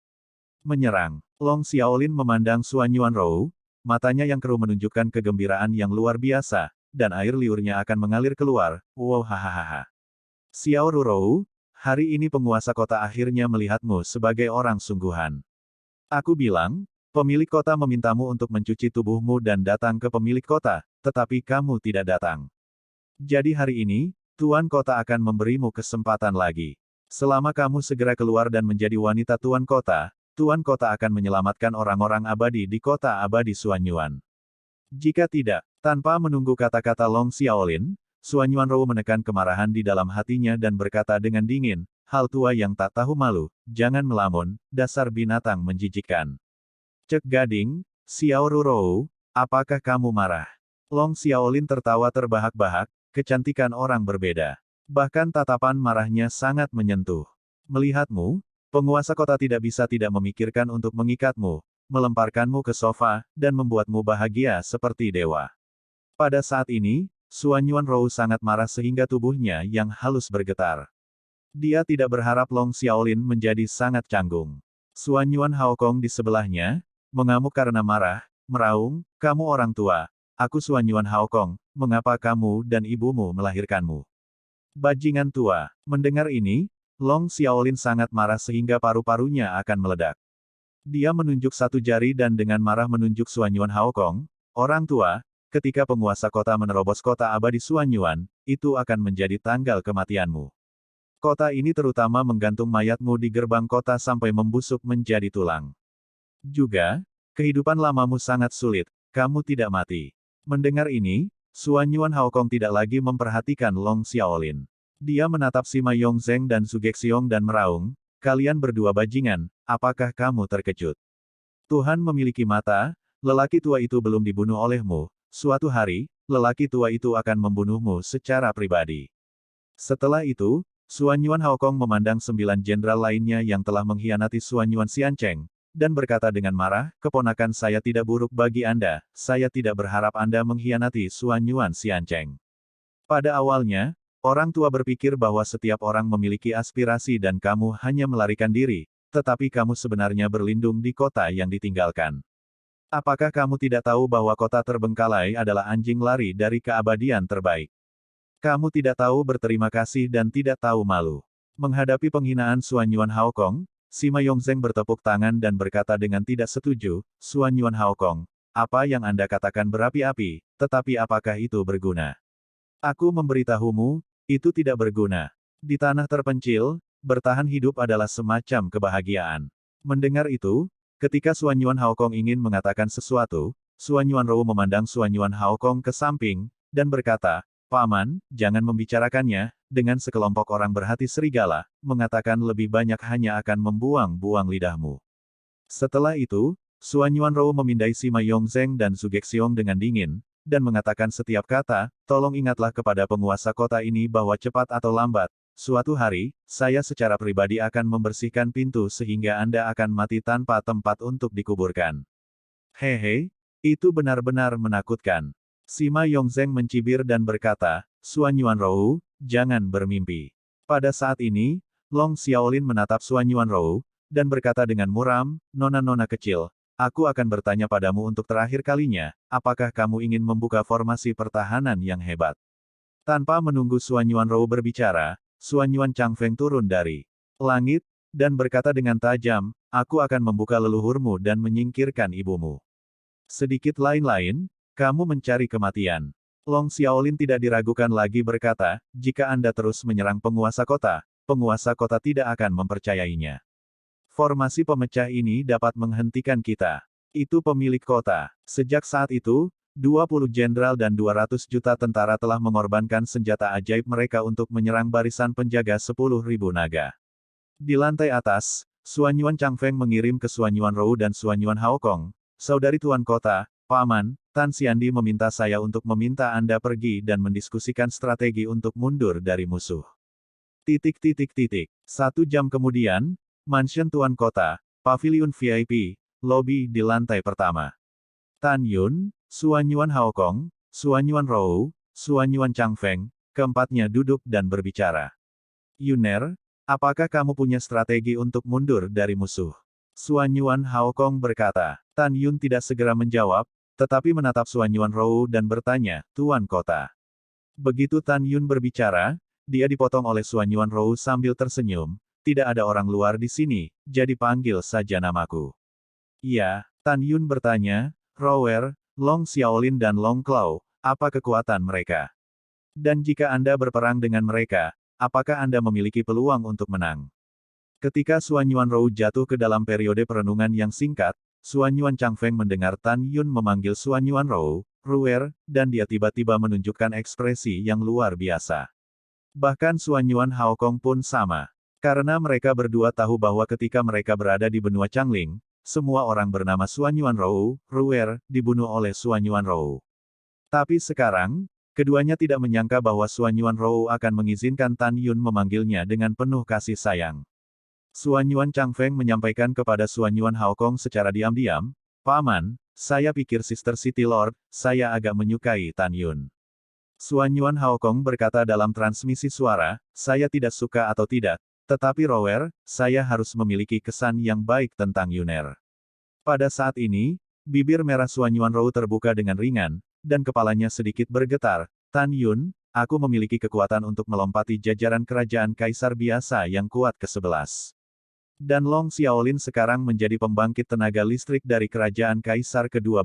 Menyerang. Long Xiaolin memandang Suanyuan Rou, matanya yang keruh menunjukkan kegembiraan yang luar biasa, dan air liurnya akan mengalir keluar, wow hahaha. Xiao Rurou, hari ini penguasa kota akhirnya melihatmu sebagai orang sungguhan. Aku bilang, pemilik kota memintamu untuk mencuci tubuhmu dan datang ke pemilik kota, tetapi kamu tidak datang. Jadi hari ini, tuan kota akan memberimu kesempatan lagi. Selama kamu segera keluar dan menjadi wanita tuan kota akan menyelamatkan orang-orang abadi di kota abadi Suanyuan. Jika tidak, tanpa menunggu kata-kata Long Xiaolin, Suanyuan Rou menekan kemarahan di dalam hatinya dan berkata dengan dingin, hal tua yang tak tahu malu, jangan melamun, dasar binatang menjijikkan. Cek gading, Xiao Rurou, apakah kamu marah? Long Xiaolin tertawa terbahak-bahak, kecantikan orang berbeda. Bahkan tatapan marahnya sangat menyentuh. Melihatmu, penguasa kota tidak bisa tidak memikirkan untuk mengikatmu, melemparkanmu ke sofa, dan membuatmu bahagia seperti dewa. Pada saat ini, Suanyuan Rou sangat marah sehingga tubuhnya yang halus bergetar. Dia tidak berharap Long Xiaolin menjadi sangat canggung. Suanyuan Haokong di sebelahnya, mengamuk karena marah, meraung, kamu orang tua, aku Suanyuan Haokong, mengapa kamu dan ibumu melahirkanmu? Bajingan tua. Mendengar ini, Long Xiaolin sangat marah sehingga paru-parunya akan meledak. Dia menunjuk satu jari dan dengan marah menunjuk Suanyuan Haokong, orang tua, ketika penguasa kota menerobos kota abadi Suanyuan, itu akan menjadi tanggal kematianmu. Kota ini terutama menggantung mayatmu di gerbang kota sampai membusuk menjadi tulang. Juga, kehidupan lamamu sangat sulit, kamu tidak mati. Mendengar ini, Suanyuan Haokong tidak lagi memperhatikan Long Xiaolin. Dia menatap Sima Yongzheng dan Zugexiong dan meraung, kalian berdua bajingan, apakah kamu terkejut? Tuhan memiliki mata, lelaki tua itu belum dibunuh olehmu, suatu hari, lelaki tua itu akan membunuhmu secara pribadi. Setelah itu, Suanyuan Haokong memandang 9 jenderal lainnya yang telah mengkhianati Suanyuan Xiancheng, dan berkata dengan marah, keponakan saya tidak buruk bagi Anda, saya tidak berharap Anda mengkhianati Suanyuan Xiancheng. Pada awalnya, orang tua berpikir bahwa setiap orang memiliki aspirasi dan kamu hanya melarikan diri, tetapi kamu sebenarnya berlindung di kota yang ditinggalkan. Apakah kamu tidak tahu bahwa kota terbengkalai adalah anjing lari dari keabadian terbaik? Kamu tidak tahu berterima kasih dan tidak tahu malu. Menghadapi penghinaan Suanyuan Haokong, Sima Yongzheng bertepuk tangan dan berkata dengan tidak setuju, Suanyuan Haokong, apa yang Anda katakan berapi-api, tetapi apakah itu berguna? Aku memberitahumu, itu tidak berguna. Di tanah terpencil, bertahan hidup adalah semacam kebahagiaan. Mendengar itu, ketika Suanyuan Haokong ingin mengatakan sesuatu, Suanyuan Rou memandang Suanyuan Haokong ke samping, dan berkata, Paman, jangan membicarakannya, dengan sekelompok orang berhati serigala, mengatakan lebih banyak hanya akan membuang-buang lidahmu. Setelah itu, Suanyuan Rou memindai Sima Yongzheng dan Zugexiong dengan dingin, dan mengatakan setiap kata, tolong ingatlah kepada penguasa kota ini bahwa cepat atau lambat, suatu hari, saya secara pribadi akan membersihkan pintu sehingga Anda akan mati tanpa tempat untuk dikuburkan. Hehe, itu benar-benar menakutkan. Sima Yongzheng mencibir dan berkata, Suanyuan Rou, jangan bermimpi. Pada saat ini, Long Xiaolin menatap Suanyuan Rou, dan berkata dengan muram, nona-nona kecil, aku akan bertanya padamu untuk terakhir kalinya, apakah kamu ingin membuka formasi pertahanan yang hebat? Tanpa menunggu Suanyuan Rou berbicara, Suanyuan Changfeng turun dari langit, dan berkata dengan tajam, aku akan membuka leluhurmu dan menyingkirkan ibumu. Sedikit lain-lain, kamu mencari kematian. Long Xiaolin tidak diragukan lagi berkata, jika Anda terus menyerang penguasa kota tidak akan mempercayainya. Formasi pemecah ini dapat menghentikan kita. Itu pemilik kota. Sejak saat itu, 20 jenderal dan 200 juta tentara telah mengorbankan senjata ajaib mereka untuk menyerang barisan penjaga 10.000 naga. Di lantai atas, Suanyuan Changfeng mengirim ke Suanyuan Rou dan Suanyuan Haokong, saudari tuan kota, Paman, Tan Xiandi meminta saya untuk meminta Anda pergi dan mendiskusikan strategi untuk mundur dari musuh. 1 jam kemudian, Mansion Tuan Kota, Pavilion VIP, lobi di lantai pertama. Tan Yun, Suanyuan Haokong, Suanyuan Rou, Suanyuan Changfeng, keempatnya duduk dan berbicara. Yuner, apakah kamu punya strategi untuk mundur dari musuh? Suanyuan Haokong berkata. Tan Yun tidak segera menjawab, tetapi menatap Suanyuan Rou dan bertanya, Tuan Kota. Begitu Tan Yun berbicara, dia dipotong oleh Suanyuan Rou sambil tersenyum, tidak ada orang luar di sini, jadi panggil saja namaku. Iya, Tan Yun bertanya, Rower, Long Xiaolin dan Long Claw, apa kekuatan mereka? Dan jika Anda berperang dengan mereka, apakah Anda memiliki peluang untuk menang? Ketika Suanyuan Rou jatuh ke dalam periode perenungan yang singkat, Suanyuan Changfeng mendengar Tan Yun memanggil Suanyuan Rou, Ruer, dan dia tiba-tiba menunjukkan ekspresi yang luar biasa. Bahkan Suanyuan Haokong pun sama. Karena mereka berdua tahu bahwa ketika mereka berada di benua Changling, semua orang bernama Suanyuan Rou, Ruer, dibunuh oleh Suanyuan Rou. Tapi sekarang, keduanya tidak menyangka bahwa Suanyuan Rou akan mengizinkan Tan Yun memanggilnya dengan penuh kasih sayang. Suanyuan Changfeng menyampaikan kepada Suanyuan Haokong secara diam-diam, Paman, saya pikir Sister City Lord, saya agak menyukai Tan Yun. Suanyuan Haokong berkata dalam transmisi suara, saya tidak suka atau tidak, tetapi Rower, saya harus memiliki kesan yang baik tentang Yuner. Pada saat ini, bibir merah Suanyuan Rou terbuka dengan ringan, dan kepalanya sedikit bergetar, Tan Yun, aku memiliki kekuatan untuk melompati jajaran kerajaan kaisar biasa yang kuat ke-11. Dan Long Xiaolin sekarang menjadi pembangkit tenaga listrik dari kerajaan kaisar ke-12.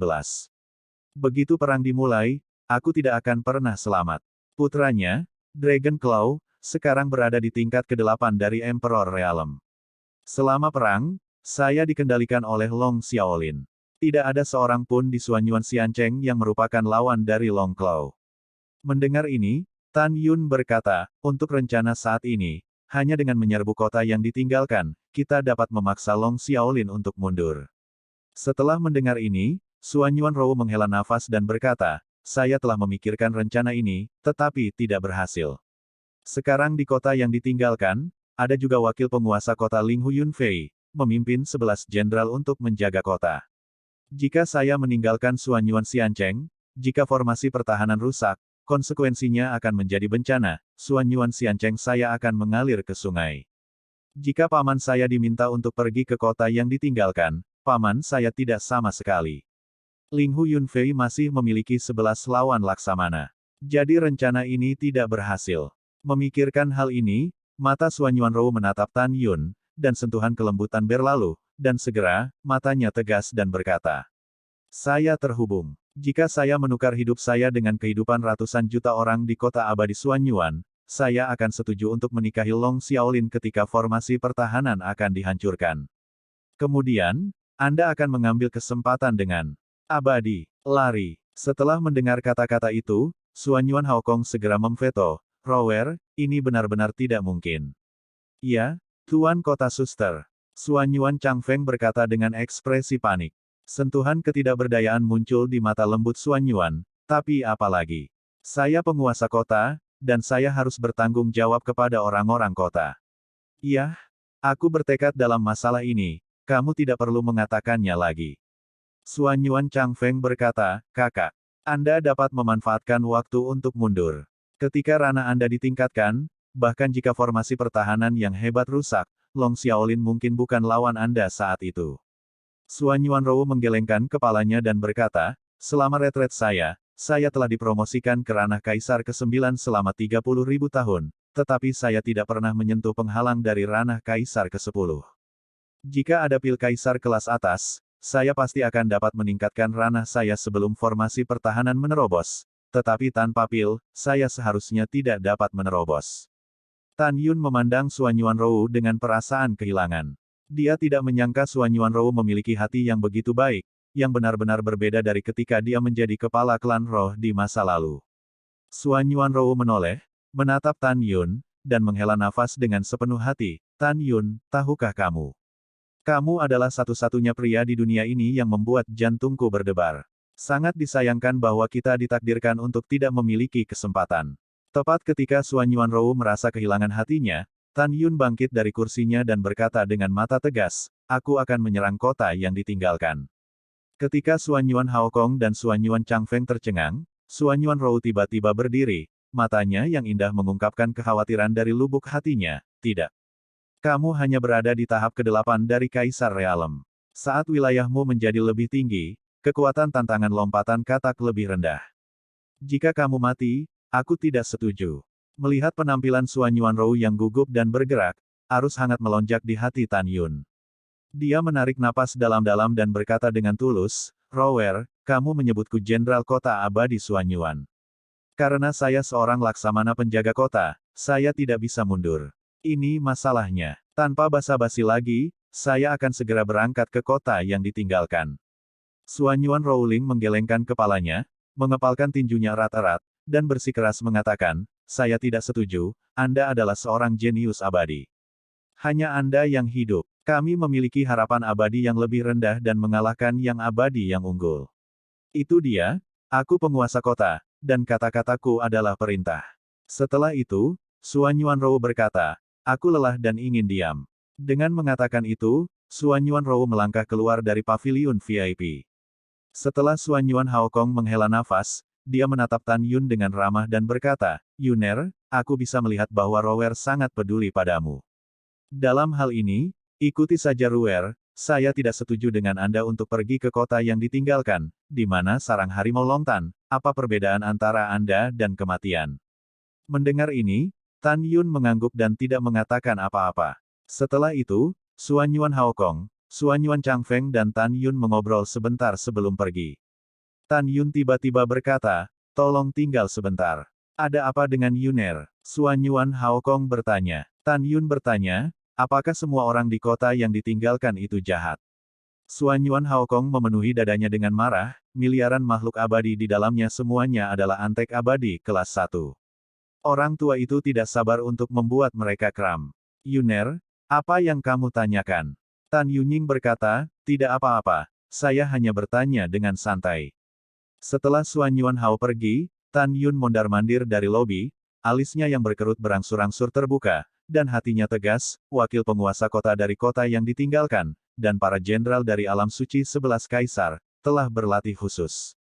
Begitu perang dimulai, aku tidak akan pernah selamat. Putranya, Dragon Claw, sekarang berada di tingkat ke-8 dari Emperor Realm. Selama perang, saya dikendalikan oleh Long Xiaolin. Tidak ada seorang pun di Suanyuan Xiancheng yang merupakan lawan dari Long Claw. Mendengar ini, Tan Yun berkata, untuk rencana saat ini, hanya dengan menyerbu kota yang ditinggalkan, kita dapat memaksa Long Xiaolin untuk mundur. Setelah mendengar ini, Suan Yuanrou menghela nafas dan berkata, saya telah memikirkan rencana ini, tetapi tidak berhasil. Sekarang di kota yang ditinggalkan, ada juga wakil penguasa kota Ling Hu Yunfei, memimpin 11 jenderal untuk menjaga kota. Jika saya meninggalkan Suan Yuan Xiancheng, jika formasi pertahanan rusak, konsekuensinya akan menjadi bencana, Suan Yuan Xiancheng saya akan mengalir ke sungai. Jika paman saya diminta untuk pergi ke kota yang ditinggalkan, paman saya tidak sama sekali. Ling Hu Yunfei masih memiliki 11 lawan laksamana. Jadi rencana ini tidak berhasil. Memikirkan hal ini, mata Suan Yuanrou menatap Tan Yun, dan sentuhan kelembutan berlalu, dan segera, matanya tegas dan berkata, saya terhubung. Jika saya menukar hidup saya dengan kehidupan ratusan juta orang di kota abadi Suanyuan, saya akan setuju untuk menikahi Long Xiaolin ketika formasi pertahanan akan dihancurkan. Kemudian, Anda akan mengambil kesempatan dengan abadi, lari. Setelah mendengar kata-kata itu, Suanyuan Haokong segera memveto, Rower, ini benar-benar tidak mungkin. Ya, Tuan Kota Suster. Suanyuan Changfeng berkata dengan ekspresi panik. Sentuhan ketidakberdayaan muncul di mata lembut Suanyuan, tapi apalagi. Saya penguasa kota, dan saya harus bertanggung jawab kepada orang-orang kota. Iya, aku bertekad dalam masalah ini, kamu tidak perlu mengatakannya lagi. Suanyuan Changfeng berkata, kakak, Anda dapat memanfaatkan waktu untuk mundur. Ketika ranah Anda ditingkatkan, bahkan jika formasi pertahanan yang hebat rusak, Long Xiaolin mungkin bukan lawan Anda saat itu. Suan Yuanrou menggelengkan kepalanya dan berkata, selama retret saya telah dipromosikan ke ranah Kaisar ke-9 selama 30.000 tahun, tetapi saya tidak pernah menyentuh penghalang dari ranah Kaisar ke-10. Jika ada pil Kaisar kelas atas, saya pasti akan dapat meningkatkan ranah saya sebelum formasi pertahanan menerobos, tetapi tanpa pil, saya seharusnya tidak dapat menerobos. Tan Yun memandang Suan Yuanrou dengan perasaan kehilangan. Dia tidak menyangka Suan Yuanrou memiliki hati yang begitu baik, yang benar-benar berbeda dari ketika dia menjadi kepala klan roh di masa lalu. Suan Yuanrou menoleh, menatap Tan Yun, dan menghela nafas dengan sepenuh hati. Tan Yun, tahukah kamu? Kamu adalah satu-satunya pria di dunia ini yang membuat jantungku berdebar. Sangat disayangkan bahwa kita ditakdirkan untuk tidak memiliki kesempatan. Tepat ketika Suan Yuanrou merasa kehilangan hatinya, Tan Yun bangkit dari kursinya dan berkata dengan mata tegas, aku akan menyerang kota yang ditinggalkan. Ketika Suan Yuan Haokong dan Suan Yuan Changfeng tercengang, Suan Yuanrou tiba-tiba berdiri, matanya yang indah mengungkapkan kekhawatiran dari lubuk hatinya, tidak. Kamu hanya berada di tahap ke-8 dari Kaisar Realem. Saat wilayahmu menjadi lebih tinggi, kekuatan tantangan lompatan katak lebih rendah. Jika kamu mati, aku tidak setuju. Melihat penampilan Suan Yuanrou yang gugup dan bergerak, arus hangat melonjak di hati Tan Yun. Dia menarik napas dalam-dalam dan berkata dengan tulus, Rower, kamu menyebutku Jenderal Kota Abadi Suan Yuan. Karena saya seorang laksamana penjaga kota, saya tidak bisa mundur. Ini masalahnya. Tanpa basa-basi lagi, saya akan segera berangkat ke kota yang ditinggalkan. Suan Yuanrou menggelengkan kepalanya, mengepalkan tinjunya erat-erat, dan bersikeras mengatakan, saya tidak setuju, Anda adalah seorang jenius abadi. Hanya Anda yang hidup. Kami memiliki harapan abadi yang lebih rendah dan mengalahkan yang abadi yang unggul. Itu dia, aku penguasa kota, dan kata-kataku adalah perintah. Setelah itu, Suan Yuanrou berkata, aku lelah dan ingin diam. Dengan mengatakan itu, Suan Yuanrou melangkah keluar dari paviliun VIP. Setelah Suan Yuan Haokong menghela nafas, dia menatap Tan Yun dengan ramah dan berkata, Yuner, aku bisa melihat bahwa Rower sangat peduli padamu. Dalam hal ini, ikuti saja Rower, saya tidak setuju dengan Anda untuk pergi ke kota yang ditinggalkan, di mana sarang harimau Longtan, apa perbedaan antara Anda dan kematian. Mendengar ini, Tan Yun mengangguk dan tidak mengatakan apa-apa. Setelah itu, Suan Yuan Haokong, Suan Yuan Changfeng dan Tan Yun mengobrol sebentar sebelum pergi. Tan Yun tiba-tiba berkata, tolong tinggal sebentar. Ada apa dengan Yuner? Suan Yuan Haokong bertanya. Tan Yun bertanya, apakah semua orang di kota yang ditinggalkan itu jahat? Suan Yuan Haokong memenuhi dadanya dengan marah, miliaran makhluk abadi di dalamnya semuanya adalah antek abadi kelas 1. Orang tua itu tidak sabar untuk membuat mereka kram. Yuner, apa yang kamu tanyakan? Tan Yunying berkata, tidak apa-apa, saya hanya bertanya dengan santai. Setelah Xuan Yuanhao pergi, Tan Yun mondar-mandir dari lobi, alisnya yang berkerut berangsur-angsur terbuka, dan hatinya tegas, wakil penguasa kota dari kota yang ditinggalkan, dan para jenderal dari alam suci 11 kaisar, telah berlatih khusus.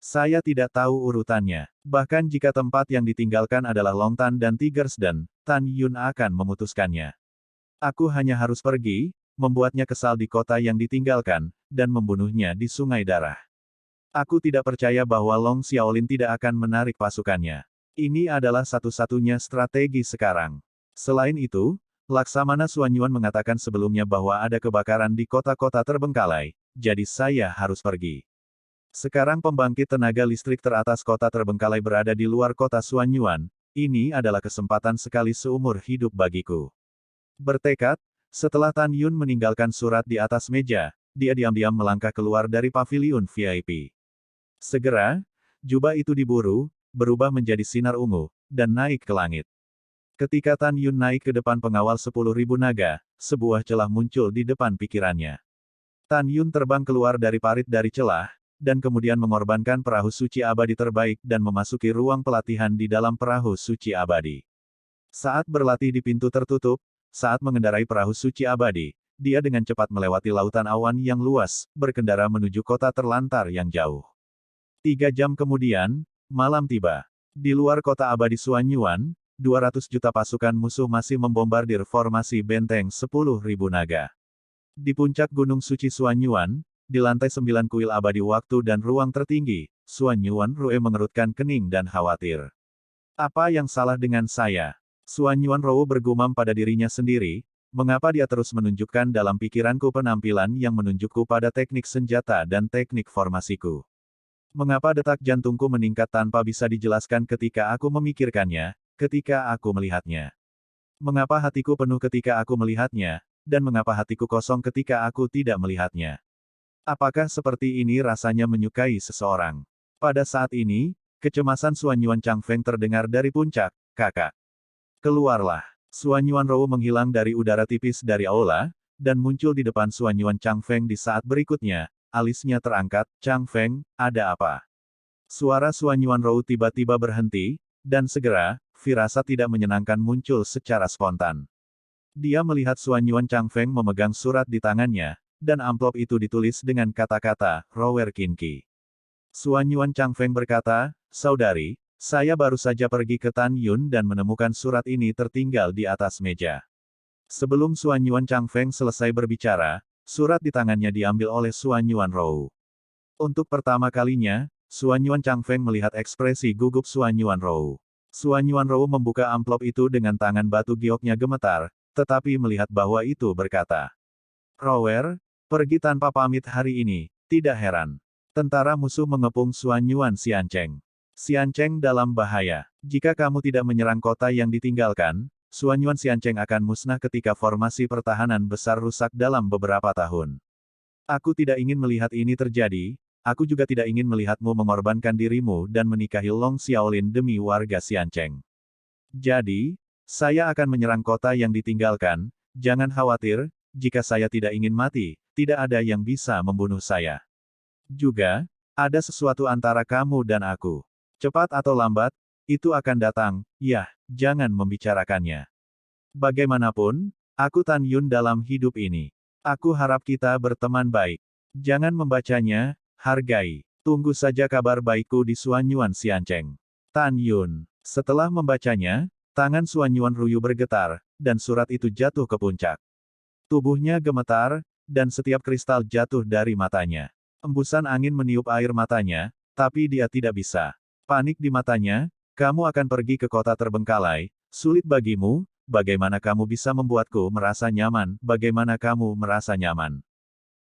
Saya tidak tahu urutannya. Bahkan jika tempat yang ditinggalkan adalah Longtan dan Tigersden, Tan Yun akan memutuskannya. Aku hanya harus pergi, membuatnya kesal di kota yang ditinggalkan, dan membunuhnya di sungai darah. Aku tidak percaya bahwa Long Xiaolin tidak akan menarik pasukannya. Ini adalah satu-satunya strategi sekarang. Selain itu, Laksamana Xuanyuan mengatakan sebelumnya bahwa ada kebakaran di kota-kota terbengkalai, jadi saya harus pergi. Sekarang pembangkit tenaga listrik teratas kota terbengkalai berada di luar kota Xuanyuan, ini adalah kesempatan sekali seumur hidup bagiku. Bertekad, setelah Tan Yun meninggalkan surat di atas meja, dia diam-diam melangkah keluar dari paviliun VIP. Segera, jubah itu diburu, berubah menjadi sinar ungu, dan naik ke langit. Ketika Tan Yun naik ke depan pengawal 10.000 naga, sebuah celah muncul di depan pikirannya. Tan Yun terbang keluar dari parit dari celah, dan kemudian mengorbankan perahu suci abadi terbaik dan memasuki ruang pelatihan di dalam perahu suci abadi. Saat berlatih di pintu tertutup, saat mengendarai perahu suci abadi, dia dengan cepat melewati lautan awan yang luas, berkendara menuju kota terlantar yang jauh. 3 jam kemudian, malam tiba. Di luar kota abadi Xuanyuan, 200 juta pasukan musuh masih membombardir formasi benteng 10.000 naga. Di puncak Gunung Suci Xuanyuan, di lantai 9 kuil abadi waktu dan ruang tertinggi, Xuanyuan Rue mengerutkan kening dan khawatir. Apa yang salah dengan saya? Xuanyuan Rue bergumam pada dirinya sendiri, mengapa dia terus menunjukkan dalam pikiranku penampilan yang menunjukku pada teknik senjata dan teknik formasiku? Mengapa detak jantungku meningkat tanpa bisa dijelaskan ketika aku memikirkannya, ketika aku melihatnya? Mengapa hatiku penuh ketika aku melihatnya, dan mengapa hatiku kosong ketika aku tidak melihatnya? Apakah seperti ini rasanya menyukai seseorang? Pada saat ini, kecemasan Xuanyuan Changfeng terdengar dari puncak, kakak. Keluarlah. Xuanyuan Rou menghilang dari udara tipis dari aula, dan muncul di depan Xuanyuan Changfeng di saat berikutnya, alisnya terangkat, Changfeng, ada apa? Suara Xuanyuan Rou tiba-tiba berhenti, dan segera, firasat tidak menyenangkan muncul secara spontan. Dia melihat Xuanyuan Changfeng memegang surat di tangannya, dan amplop itu ditulis dengan kata-kata, Rower Kinki. Xuanyuan Changfeng berkata, saudari, saya baru saja pergi ke Tan Yun dan menemukan surat ini tertinggal di atas meja. Sebelum Xuanyuan Changfeng selesai berbicara, surat di tangannya diambil oleh Xuanyuan Rou. Untuk pertama kalinya, Xuanyuan Changfeng melihat ekspresi gugup Xuanyuan Rou. Xuanyuan Rou membuka amplop itu dengan tangan batu gioknya gemetar, tetapi melihat bahwa itu berkata, Rower, pergi tanpa pamit hari ini, tidak heran. Tentara musuh mengepung Xuanyuan Xiancheng. Xiancheng dalam bahaya. Jika kamu tidak menyerang kota yang ditinggalkan, Xuanyuan Xiancheng akan musnah ketika formasi pertahanan besar rusak dalam beberapa tahun. Aku tidak ingin melihat ini terjadi, aku juga tidak ingin melihatmu mengorbankan dirimu dan menikahi Long Xiaolin demi warga Xiancheng. Jadi, saya akan menyerang kota yang ditinggalkan, jangan khawatir, jika saya tidak ingin mati, tidak ada yang bisa membunuh saya. Juga, ada sesuatu antara kamu dan aku. Cepat atau lambat, itu akan datang, ya, jangan membicarakannya. Bagaimanapun, aku Tan Yun dalam hidup ini. Aku harap kita berteman baik. Jangan membacanya, hargai. Tunggu saja kabar baikku di Xuanyuan Xiancheng. Tan Yun. Setelah membacanya, tangan Xuanyuan Ruyu bergetar, dan surat itu jatuh ke puncak. Tubuhnya gemetar, dan setiap kristal jatuh dari matanya. Embusan angin meniup air matanya, tapi dia tidak bisa. Panik di matanya, kamu akan pergi ke kota terbengkalai, sulit bagimu, bagaimana kamu bisa membuatku merasa nyaman, bagaimana kamu merasa nyaman?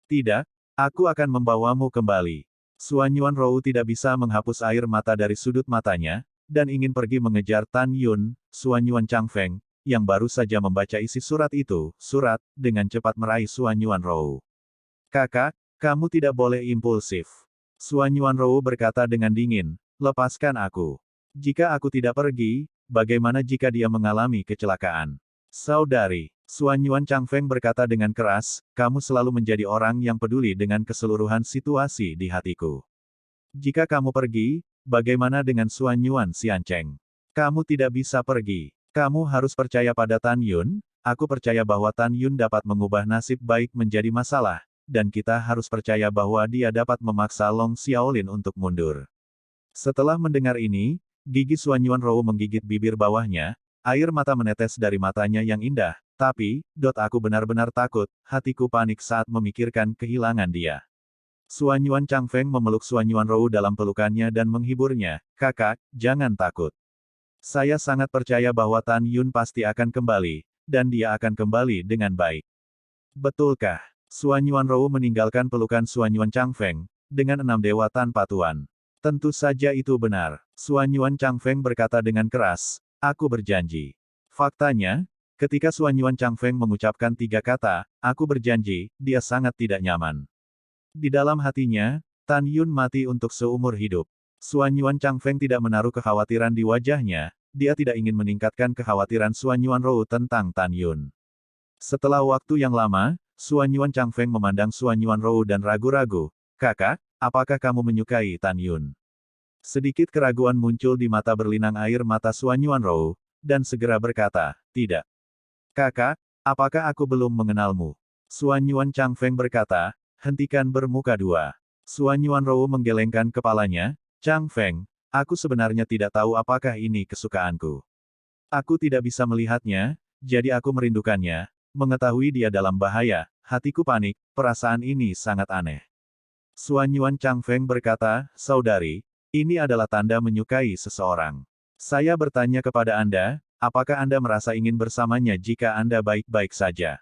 Tidak, aku akan membawamu kembali. Xuanyuan Rou tidak bisa menghapus air mata dari sudut matanya, dan ingin pergi mengejar Tan Yun, Xuanyuan Changfeng, yang baru saja membaca isi surat itu, surat, dengan cepat meraih Xuanyuan Rou. Kakak, kamu tidak boleh impulsif. Suan Yuanrou berkata dengan dingin, lepaskan aku. Jika aku tidak pergi, bagaimana jika dia mengalami kecelakaan? Saudari, Suan Yuan Changfeng berkata dengan keras, kamu selalu menjadi orang yang peduli dengan keseluruhan situasi di hatiku. Jika kamu pergi, bagaimana dengan Suan Yuan Xiancheng? Kamu tidak bisa pergi. Kamu harus percaya pada Tan Yun, aku percaya bahwa Tan Yun dapat mengubah nasib baik menjadi masalah, dan kita harus percaya bahwa dia dapat memaksa Long Xiaolin untuk mundur. Setelah mendengar ini, gigi Suan Yuanrou menggigit bibir bawahnya, air mata menetes dari matanya yang indah, tapi, aku benar-benar takut, hatiku panik saat memikirkan kehilangan dia. Suan Yuan Changfeng memeluk Suan Yuanrou dalam pelukannya dan menghiburnya, kakak, jangan takut. Saya sangat percaya bahwa Tan Yun pasti akan kembali, dan dia akan kembali dengan baik. Betulkah? Suan Yuanrou meninggalkan pelukan Suan Yuan Changfeng, dengan 6 dewa tanpa tuan. Tentu saja itu benar. Suan Yuan Changfeng berkata dengan keras, aku berjanji. Faktanya, ketika Suan Yuan Changfeng mengucapkan 3 kata, aku berjanji, dia sangat tidak nyaman. Di dalam hatinya, Tan Yun mati untuk seumur hidup. Suan Yuan Changfeng tidak menaruh kekhawatiran di wajahnya, dia tidak ingin meningkatkan kekhawatiran Suan Yuanrou tentang Tan Yun. Setelah waktu yang lama, Suan Yuan Changfeng memandang Suan Yuanrou dan ragu-ragu, kakak, apakah kamu menyukai Tan Yun? Sedikit keraguan muncul di mata berlinang air mata Suan Yuanrou, dan segera berkata, tidak. Kakak, apakah aku belum mengenalmu? Suan Yuan Changfeng berkata, hentikan bermuka dua. Suan Yuanrou menggelengkan kepalanya, Changfeng, aku sebenarnya tidak tahu apakah ini kesukaanku. Aku tidak bisa melihatnya, jadi aku merindukannya, mengetahui dia dalam bahaya, hatiku panik, perasaan ini sangat aneh. Suan Yuan Changfeng berkata, saudari, ini adalah tanda menyukai seseorang. Saya bertanya kepada Anda, apakah Anda merasa ingin bersamanya jika Anda baik-baik saja?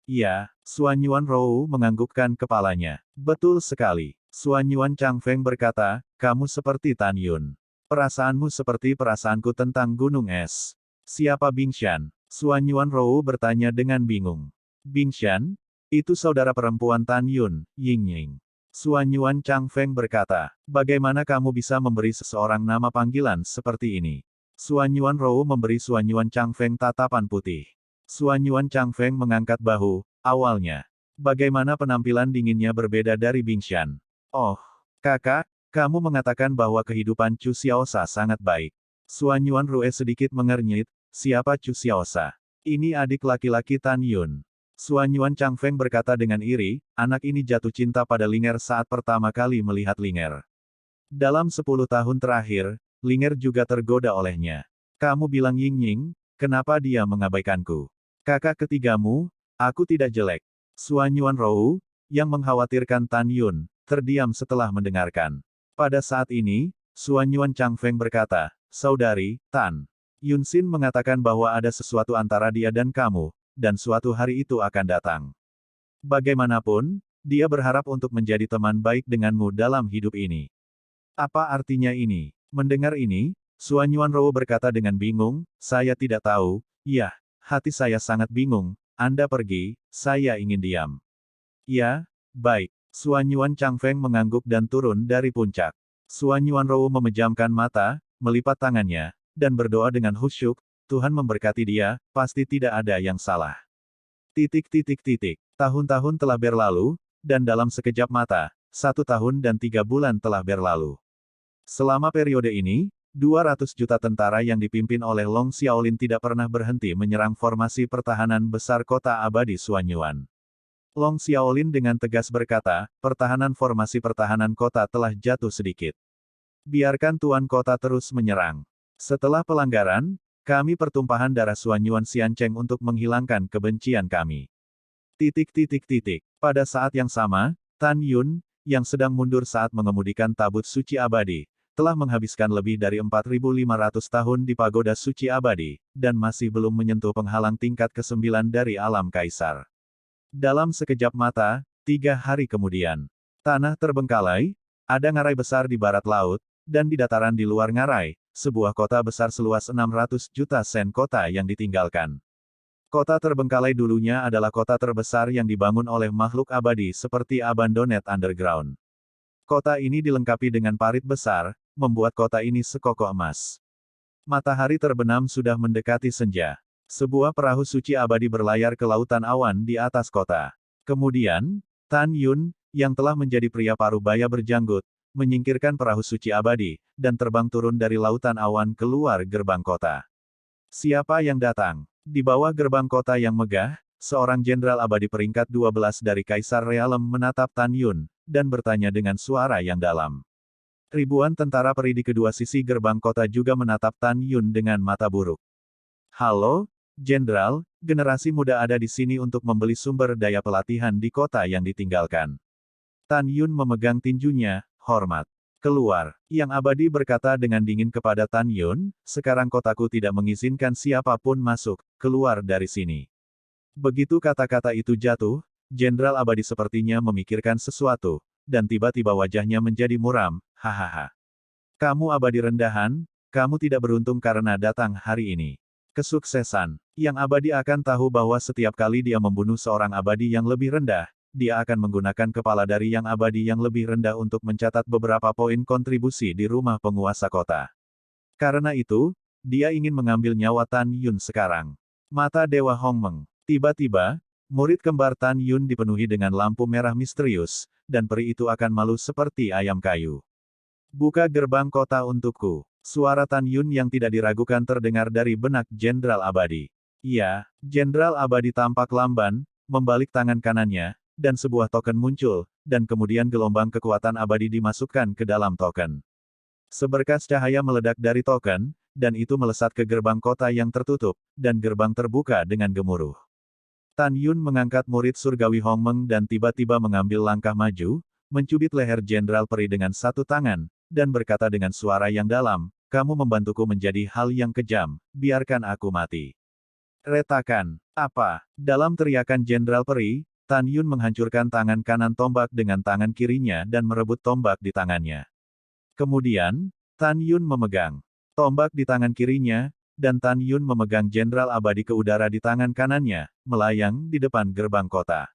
Iya, Suan Yuanrou menganggukkan kepalanya. Betul sekali. Suan Yuan Changfeng berkata, kamu seperti Tan Yun. Perasaanmu seperti perasaanku tentang gunung es. Siapa Bingshan? Suan Yuanrou bertanya dengan bingung. Bingshan? Itu saudara perempuan Tan Yun, Yingying. Suan Yuan Changfeng berkata, bagaimana kamu bisa memberi seseorang nama panggilan seperti ini? Suan Yuanrou memberi Suan Yuan Changfeng tatapan putih. Suan Yuan Changfeng mengangkat bahu, awalnya. Bagaimana penampilan dinginnya berbeda dari Bingshan? Oh, kakak, kamu mengatakan bahwa kehidupan Chu Xiaosa sangat baik. Suan Yuanrou sedikit mengernyit, siapa Chu Xiaosa? Ini adik laki-laki Tan Yun. Suan Yuan Changfeng berkata dengan iri, anak ini jatuh cinta pada Linger saat pertama kali melihat Linger. Dalam 10 tahun terakhir, Linger juga tergoda olehnya. Kamu bilang Yingying, kenapa dia mengabaikanku? Kakak ketigamu, aku tidak jelek. Suan Yuanrou, yang mengkhawatirkan Tan Yun, terdiam setelah mendengarkan. Pada saat ini, Suan Yuan Changfeng berkata, saudari, Tan Yunxin mengatakan bahwa ada sesuatu antara dia dan kamu, dan suatu hari itu akan datang. Bagaimanapun, dia berharap untuk menjadi teman baik denganmu dalam hidup ini. Apa artinya ini? Mendengar ini, Suan Yuanrou berkata dengan bingung, saya tidak tahu, ya, hati saya sangat bingung, Anda pergi, saya ingin diam. Ya, baik. Suan Yuan Changfeng mengangguk dan turun dari puncak. Suan Yuanrou memejamkan mata, melipat tangannya, dan berdoa dengan khusyuk, Tuhan memberkati dia, pasti tidak ada yang salah. Tahun-tahun telah berlalu, dan dalam sekejap mata, 1 tahun dan 3 bulan telah berlalu. Selama periode ini, 200 juta tentara yang dipimpin oleh Long Xiaolin tidak pernah berhenti menyerang formasi pertahanan besar kota abadi Suan Yuan. Long Xiaolin dengan tegas berkata, pertahanan formasi pertahanan kota telah jatuh sedikit. Biarkan tuan kota terus menyerang. Setelah pelanggaran, kami pertumpahan darah Suan Yuan Xiancheng untuk menghilangkan kebencian kami. Pada saat yang sama, Tan Yun, yang sedang mundur saat mengemudikan tabut suci abadi, telah menghabiskan lebih dari 4.500 tahun di pagoda suci abadi, dan masih belum menyentuh penghalang tingkat ke-9 dari alam kaisar. Dalam sekejap mata, 3 hari kemudian, tanah terbengkalai, ada ngarai besar di barat laut, dan di dataran di luar ngarai, sebuah kota besar seluas 600 juta sen kota yang ditinggalkan. Kota terbengkalai dulunya adalah kota terbesar yang dibangun oleh makhluk abadi seperti Abandoned Underground. Kota ini dilengkapi dengan parit besar, membuat kota ini sekokoh emas. Matahari terbenam sudah mendekati senja. Sebuah perahu suci abadi berlayar ke lautan awan di atas kota. Kemudian, Tan Yun, yang telah menjadi pria parubaya berjanggut, menyingkirkan perahu suci abadi, dan terbang turun dari lautan awan keluar gerbang kota. Siapa yang datang? Di bawah gerbang kota yang megah, seorang jenderal abadi peringkat 12 dari Kaisar Realem menatap Tan Yun, dan bertanya dengan suara yang dalam. Ribuan tentara peri di kedua sisi gerbang kota juga menatap Tan Yun dengan mata buruk. Halo, Jenderal, generasi muda ada di sini untuk membeli sumber daya pelatihan di kota yang ditinggalkan. Tan Yun memegang tinjunya, hormat. Keluar. Yang abadi berkata dengan dingin kepada Tan Yun, sekarang kotaku tidak mengizinkan siapapun masuk, keluar dari sini. Begitu kata-kata itu jatuh, Jenderal abadi sepertinya memikirkan sesuatu, dan tiba-tiba wajahnya menjadi muram, hahaha. Kamu abadi rendahan, kamu tidak beruntung karena datang hari ini. Kesuksesan. Yang abadi akan tahu bahwa setiap kali dia membunuh seorang abadi yang lebih rendah, dia akan menggunakan kepala dari yang abadi yang lebih rendah untuk mencatat beberapa poin kontribusi di rumah penguasa kota. Karena itu, dia ingin mengambil nyawa Tan Yun sekarang. Mata Dewa Hongmeng. Tiba-tiba, murid kembar Tan Yun dipenuhi dengan lampu merah misterius, dan peri itu akan malu seperti ayam kayu. Buka gerbang kota untukku. Suara Tan Yun yang tidak diragukan terdengar dari benak Jenderal Abadi. Iya, Jenderal Abadi tampak lamban, membalik tangan kanannya, dan sebuah token muncul, dan kemudian gelombang kekuatan abadi dimasukkan ke dalam token. Seberkas cahaya meledak dari token, dan itu melesat ke gerbang kota yang tertutup, dan gerbang terbuka dengan gemuruh. Tan Yun mengangkat murid surgawi Hongmeng dan tiba-tiba mengambil langkah maju, mencubit leher Jenderal Peri dengan satu tangan, dan berkata dengan suara yang dalam, kamu membantuku menjadi hal yang kejam, biarkan aku mati. Retakan. Apa? Dalam teriakan Jenderal Peri, Tan Yun menghancurkan tangan kanan tombak dengan tangan kirinya dan merebut tombak di tangannya. Kemudian, Tan Yun memegang tombak di tangan kirinya, dan Tan Yun memegang Jenderal Abadi ke udara di tangan kanannya, melayang di depan gerbang kota.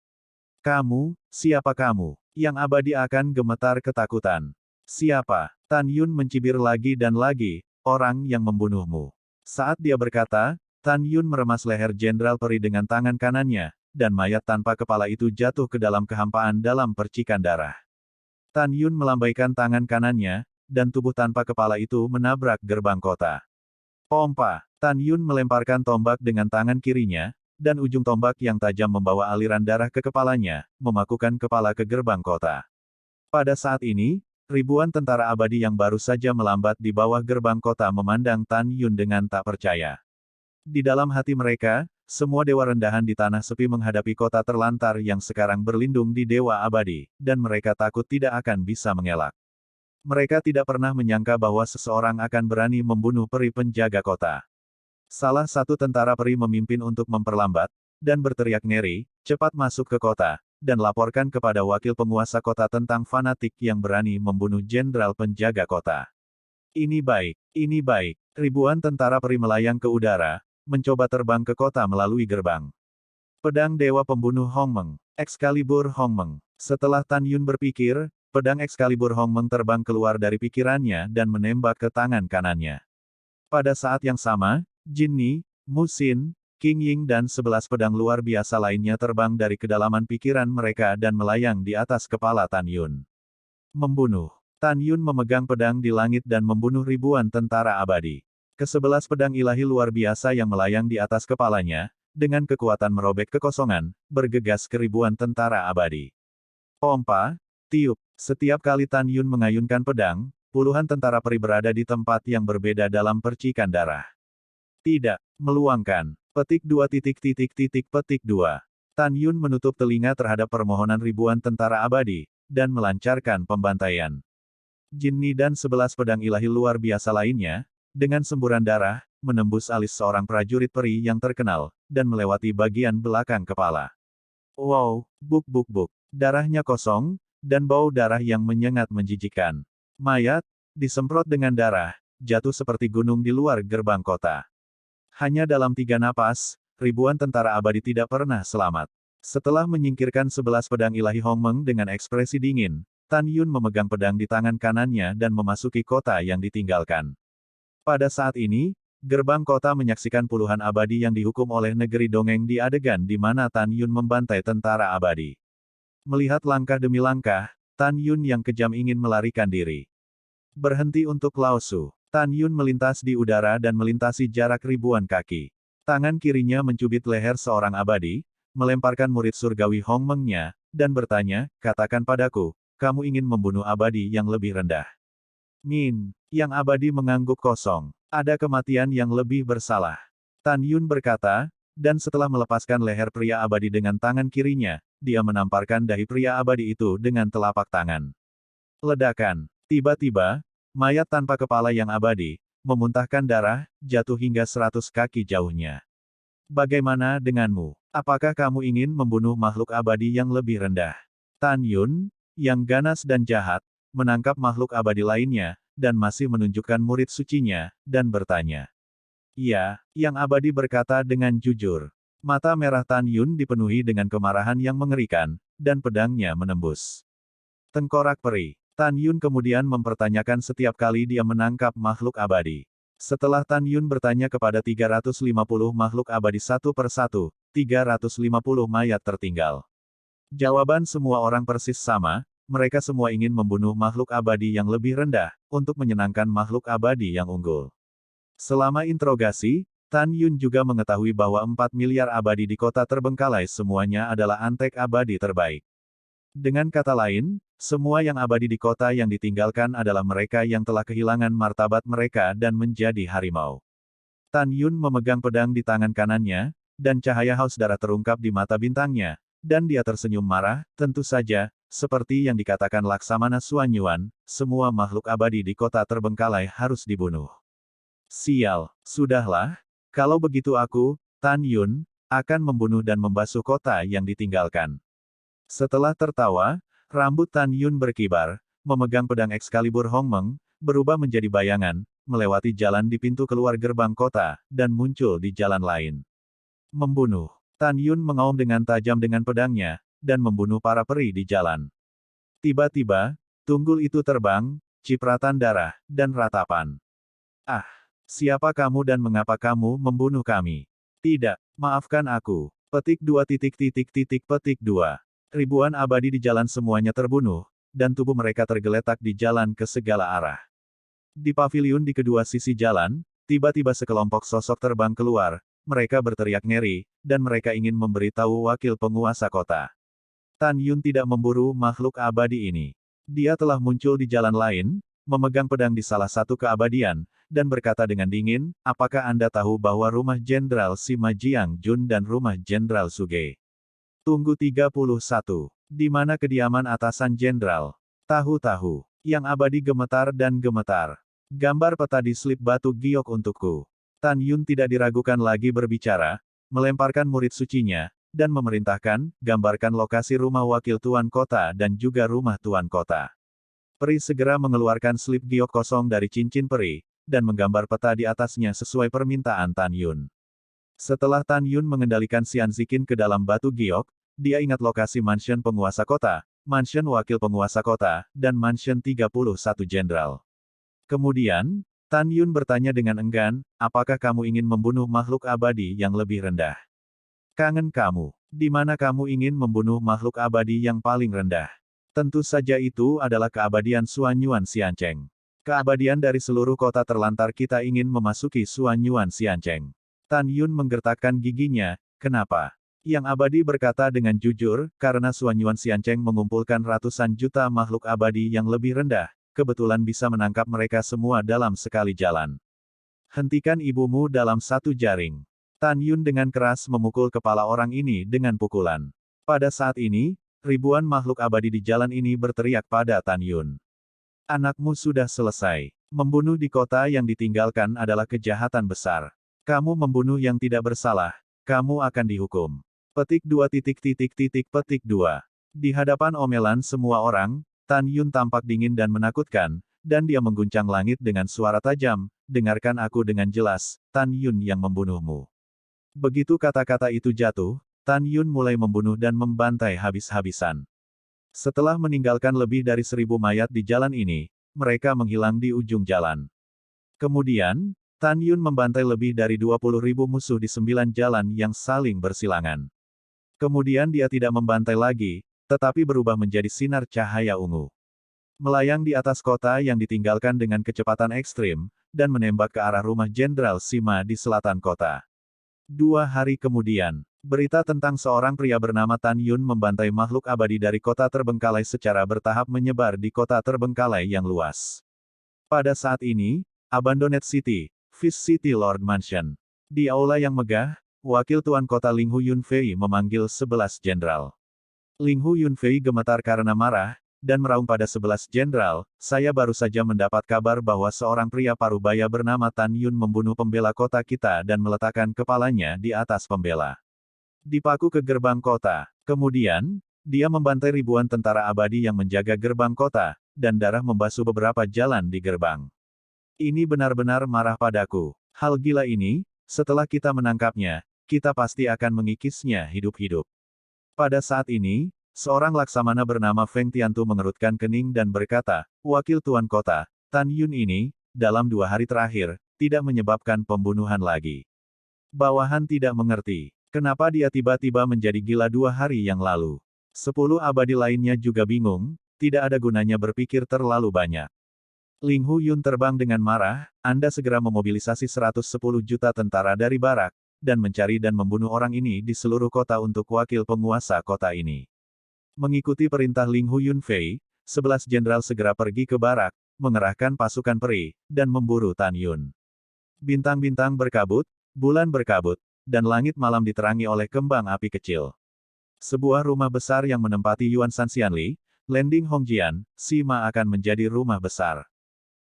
Kamu, siapa kamu? Yang abadi akan gemetar ketakutan. Siapa? Tan Yun mencibir lagi dan lagi, orang yang membunuhmu. Saat dia berkata, Tan Yun meremas leher Jenderal Peri dengan tangan kanannya, dan mayat tanpa kepala itu jatuh ke dalam kehampaan dalam percikan darah. Tan Yun melambaikan tangan kanannya, dan tubuh tanpa kepala itu menabrak gerbang kota. Pompa! Tan Yun melemparkan tombak dengan tangan kirinya, dan ujung tombak yang tajam membawa aliran darah ke kepalanya, memakukan kepala ke gerbang kota. Pada saat ini, ribuan tentara abadi yang baru saja melambat di bawah gerbang kota memandang Tan Yun dengan tak percaya. Di dalam hati mereka, semua dewa rendahan di tanah sepi menghadapi kota terlantar yang sekarang berlindung di dewa abadi, dan mereka takut tidak akan bisa mengelak. Mereka tidak pernah menyangka bahwa seseorang akan berani membunuh peri penjaga kota. Salah satu tentara peri memimpin untuk memperlambat, dan berteriak ngeri, cepat masuk ke kota, dan laporkan kepada wakil penguasa kota tentang fanatik yang berani membunuh jenderal penjaga kota. Ini baik, ribuan tentara peri melayang ke udara, mencoba terbang ke kota melalui gerbang. Pedang Dewa Pembunuh Hongmeng, Excalibur Hongmeng. Setelah Tan Yun berpikir, pedang Excalibur Hongmeng terbang keluar dari pikirannya dan menembak ke tangan kanannya. Pada saat yang sama, Jinni, Musin, King Ying dan 11 pedang luar biasa lainnya terbang dari kedalaman pikiran mereka dan melayang di atas kepala Tan Yun. Membunuh. Tan Yun memegang pedang di langit dan membunuh ribuan tentara abadi. Ke-11 pedang ilahi luar biasa yang melayang di atas kepalanya, dengan kekuatan merobek kekosongan, bergegas ke ribuan tentara abadi. Pompa, tiup. Setiap kali Tan Yun mengayunkan pedang, puluhan tentara peri berada di tempat yang berbeda dalam percikan darah. Tidak. Meluangkan. Petik 2. Tan Yun menutup telinga terhadap permohonan ribuan tentara abadi, dan melancarkan pembantaian. Jinni dan 11 pedang ilahi luar biasa lainnya, dengan semburan darah, menembus alis seorang prajurit peri yang terkenal, dan melewati bagian belakang kepala. Wow, buk. Darahnya kosong, dan bau darah yang menyengat menjijikkan. Mayat, disemprot dengan darah, jatuh seperti gunung di luar gerbang kota. Hanya dalam 3 napas, ribuan tentara abadi tidak pernah selamat. Setelah menyingkirkan 11 pedang ilahi Hongmeng dengan ekspresi dingin, Tan Yun memegang pedang di tangan kanannya dan memasuki kota yang ditinggalkan. Pada saat ini, gerbang kota menyaksikan puluhan abadi yang dihukum oleh negeri dongeng di adegan di mana Tan Yun membantai tentara abadi. Melihat langkah demi langkah, Tan Yun yang kejam ingin melarikan diri. Berhenti untuk Lao-Su. Tan Yun melintas di udara dan melintasi jarak ribuan kaki. Tangan kirinya mencubit leher seorang abadi, melemparkan murid surgawi Hong Meng-nya, dan bertanya, katakan padaku, kamu ingin membunuh abadi yang lebih rendah. Min, yang abadi mengangguk kosong. Ada kematian yang lebih bersalah. Tan Yun berkata, dan setelah melepaskan leher pria abadi dengan tangan kirinya, dia menamparkan dahi pria abadi itu dengan telapak tangan. Ledakan. Tiba-tiba, mayat tanpa kepala yang abadi, memuntahkan darah, jatuh hingga 100 kaki jauhnya. Bagaimana denganmu? Apakah kamu ingin membunuh makhluk abadi yang lebih rendah? Tan Yun, yang ganas dan jahat, menangkap makhluk abadi lainnya, dan masih menunjukkan murid sucinya, dan bertanya. Iya, yang abadi berkata dengan jujur. Mata merah Tan Yun dipenuhi dengan kemarahan yang mengerikan, dan pedangnya menembus tengkorak peri. Tan Yun kemudian mempertanyakan setiap kali dia menangkap makhluk abadi. Setelah Tan Yun bertanya kepada 350 makhluk abadi satu per satu, 350 mayat tertinggal. Jawaban semua orang persis sama, mereka semua ingin membunuh makhluk abadi yang lebih rendah, untuk menyenangkan makhluk abadi yang unggul. Selama interogasi, Tan Yun juga mengetahui bahwa 4 miliar abadi di kota terbengkalai semuanya adalah antek abadi terbaik. Dengan kata lain, semua yang abadi di kota yang ditinggalkan adalah mereka yang telah kehilangan martabat mereka dan menjadi harimau. Tan Yun memegang pedang di tangan kanannya, dan cahaya haus darah terungkap di mata bintangnya, dan dia tersenyum marah, tentu saja, seperti yang dikatakan Laksamana Suanyuan, semua makhluk abadi di kota terbengkalai harus dibunuh. Sial, sudahlah, kalau begitu aku, Tan Yun, akan membunuh dan membasuh kota yang ditinggalkan. Setelah tertawa, rambut Tan Yun berkibar, memegang pedang Excalibur Hong Meng, berubah menjadi bayangan, melewati jalan di pintu keluar gerbang kota, dan muncul di jalan lain. Membunuh. Tan Yun mengaum dengan tajam dengan pedangnya, dan membunuh para peri di jalan. Tiba-tiba, tunggul itu terbang, cipratan darah, dan ratapan. Ah, siapa kamu dan mengapa kamu membunuh kami? Tidak, maafkan aku. Petik 2 petik 2. Ribuan abadi di jalan semuanya terbunuh, dan tubuh mereka tergeletak di jalan ke segala arah. Di paviliun di kedua sisi jalan, tiba-tiba sekelompok sosok terbang keluar, mereka berteriak ngeri, dan mereka ingin memberitahu wakil penguasa kota. Tan Yun tidak memburu makhluk abadi ini. Dia telah muncul di jalan lain, memegang pedang di salah satu keabadian, dan berkata dengan dingin, apakah Anda tahu bahwa rumah Jenderal Sima Jiang Jun dan rumah Jenderal Suge? Tunggu 31. Di mana kediaman atasan jenderal? Tahu-tahu. Yang abadi gemetar dan gemetar. Gambar peta di slip batu giok untukku. Tan Yun tidak diragukan lagi berbicara, melemparkan murid sucinya, dan memerintahkan, gambarkan lokasi rumah wakil tuan kota dan juga rumah tuan kota. Peri segera mengeluarkan slip giok kosong dari cincin peri, dan menggambar peta di atasnya sesuai permintaan Tan Yun. Setelah Tan Yun mengendalikan Xian Ziqin ke dalam batu giok, dia ingat lokasi mansion penguasa kota, mansion wakil penguasa kota, dan mansion 31 jenderal. Kemudian, Tan Yun bertanya dengan enggan, apakah kamu ingin membunuh makhluk abadi yang lebih rendah? Kangen kamu. Di mana kamu ingin membunuh makhluk abadi yang paling rendah? Tentu saja itu adalah keabadian Suanyuan Xiancheng. Keabadian dari seluruh kota terlantar kita ingin memasuki Suanyuan Xiancheng. Tan Yun menggertakkan giginya, kenapa? Yang abadi berkata dengan jujur, karena Suanyuan Xiancheng mengumpulkan ratusan juta makhluk abadi yang lebih rendah, kebetulan bisa menangkap mereka semua dalam sekali jalan. Hentikan ibumu dalam satu jaring. Tan Yun dengan keras memukul kepala orang ini dengan pukulan. Pada saat ini, ribuan makhluk abadi di jalan ini berteriak pada Tan Yun. Anakmu sudah selesai. Membunuh di kota yang ditinggalkan adalah kejahatan besar. Kamu membunuh yang tidak bersalah, kamu akan dihukum. Petik 2 petik 2. Di hadapan omelan semua orang, Tan Yun tampak dingin dan menakutkan, dan dia mengguncang langit dengan suara tajam, dengarkan aku dengan jelas, Tan Yun yang membunuhmu. Begitu kata-kata itu jatuh, Tan Yun mulai membunuh dan membantai habis-habisan. Setelah meninggalkan lebih dari 1.000 mayat di jalan ini, mereka menghilang di ujung jalan. Kemudian, Tan Yun membantai lebih dari 20.000 musuh di 9 jalan yang saling bersilangan. Kemudian dia tidak membantai lagi, tetapi berubah menjadi sinar cahaya ungu. Melayang di atas kota yang ditinggalkan dengan kecepatan ekstrim, dan menembak ke arah rumah Jenderal Sima di selatan kota. 2 hari kemudian, berita tentang seorang pria bernama Tan Yun membantai makhluk abadi dari kota terbengkalai secara bertahap menyebar di kota terbengkalai yang luas. Pada saat ini, Abandoned City, Fish City Lord Mansion. Di aula yang megah, wakil tuan kota Ling Hu Yunfei memanggil 11 jenderal. Ling Hu Yunfei gemetar karena marah, dan meraung pada 11 jenderal, saya baru saja mendapat kabar bahwa seorang pria parubaya bernama Tan Yun membunuh pembela kota kita dan meletakkan kepalanya di atas pembela. Dipaku ke gerbang kota. Kemudian, dia membantai ribuan tentara abadi yang menjaga gerbang kota, dan darah membasuh beberapa jalan di gerbang. Ini benar-benar marah padaku. Hal gila ini, setelah kita menangkapnya, kita pasti akan mengikisnya hidup-hidup. Pada saat ini, seorang laksamana bernama Feng Tiantu mengerutkan kening dan berkata, wakil tuan kota, Tan Yun ini, dalam 2 hari terakhir, tidak menyebabkan pembunuhan lagi. Bawahan tidak mengerti, kenapa dia tiba-tiba menjadi gila 2 hari yang lalu. 10 abadi lainnya juga bingung, tidak ada gunanya berpikir terlalu banyak. Ling Hu Yun terbang dengan marah, Anda segera memobilisasi 110 juta tentara dari barak, dan mencari dan membunuh orang ini di seluruh kota untuk wakil penguasa kota ini. Mengikuti perintah Ling Hu Yunfei, 11 jenderal segera pergi ke barak, mengerahkan pasukan peri, dan memburu Tan Yun. Bintang-bintang berkabut, bulan berkabut, dan langit malam diterangi oleh kembang api kecil. Sebuah rumah besar yang menempati Yuan Sanxianli, Landing Hongjian, Sima akan menjadi rumah besar.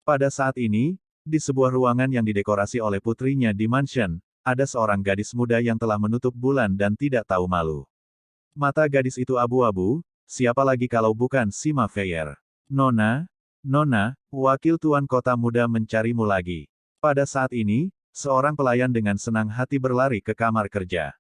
Pada saat ini, di sebuah ruangan yang didekorasi oleh putrinya di mansion, ada seorang gadis muda yang telah menutup bulan dan tidak tahu malu. Mata gadis itu abu-abu, siapa lagi kalau bukan Sima Feier. Nona, wakil tuan kota muda mencarimu lagi. Pada saat ini, seorang pelayan dengan senang hati berlari ke kamar kerja.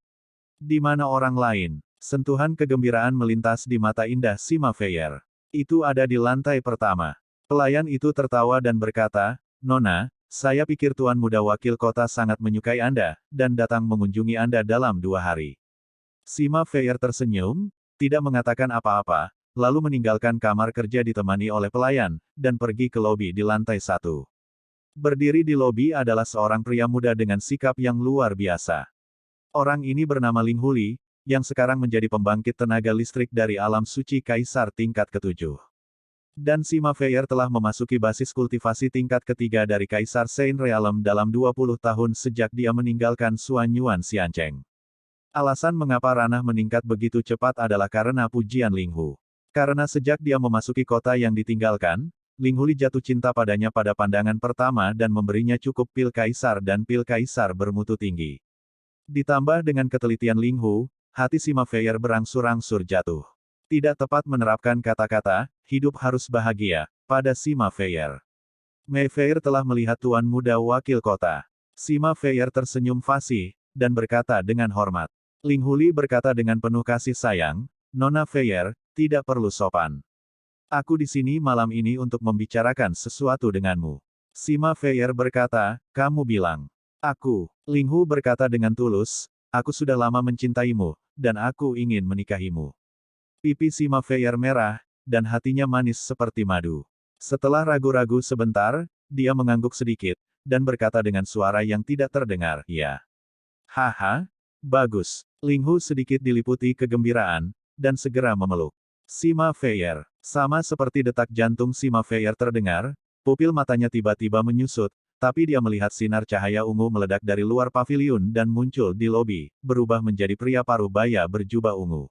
Di mana orang lain? Sentuhan kegembiraan melintas di mata indah Sima Feier. Itu ada di lantai pertama. Pelayan itu tertawa dan berkata, Nona, saya pikir tuan muda wakil kota sangat menyukai Anda, dan datang mengunjungi Anda dalam 2 hari. Sima Feier tersenyum, tidak mengatakan apa-apa, lalu meninggalkan kamar kerja ditemani oleh pelayan, dan pergi ke lobi di lantai 1. Berdiri di lobi adalah seorang pria muda dengan sikap yang luar biasa. Orang ini bernama Ling Huli, yang sekarang menjadi pembangkit tenaga listrik dari alam suci Kaisar tingkat ke-7. Dan Sima Feier telah memasuki basis kultivasi tingkat ketiga dari Kaisar Sein Realm dalam 20 tahun sejak dia meninggalkan Suanyuan Xiancheng. Alasan mengapa ranah meningkat begitu cepat adalah karena pujian Ling Hu. Karena sejak dia memasuki kota yang ditinggalkan, Ling Huli jatuh cinta padanya pada pandangan pertama dan memberinya cukup pil kaisar dan pil kaisar bermutu tinggi. Ditambah dengan ketelitian Ling Hu, hati Sima Feier berangsur-angsur jatuh. Tidak tepat menerapkan kata-kata, hidup harus bahagia, pada Sima Feier. Mei Feier telah melihat tuan muda wakil kota. Sima Feier tersenyum fasih, dan berkata dengan hormat. Ling Huli berkata dengan penuh kasih sayang, Nona Feier, tidak perlu sopan. Aku di sini malam ini untuk membicarakan sesuatu denganmu. Sima Feier berkata, kamu bilang. Aku, Ling Hu berkata dengan tulus, aku sudah lama mencintaimu, dan aku ingin menikahimu. Pipi Sima Feier merah, dan hatinya manis seperti madu. Setelah ragu-ragu sebentar, dia mengangguk sedikit, dan berkata dengan suara yang tidak terdengar, ya. Haha, bagus. Ling Hu sedikit diliputi kegembiraan, dan segera memeluk Sima Feier. Sama seperti detak jantung Sima Feier terdengar, pupil matanya tiba-tiba menyusut, tapi dia melihat sinar cahaya ungu meledak dari luar paviliun dan muncul di lobi, berubah menjadi pria parubaya berjubah ungu.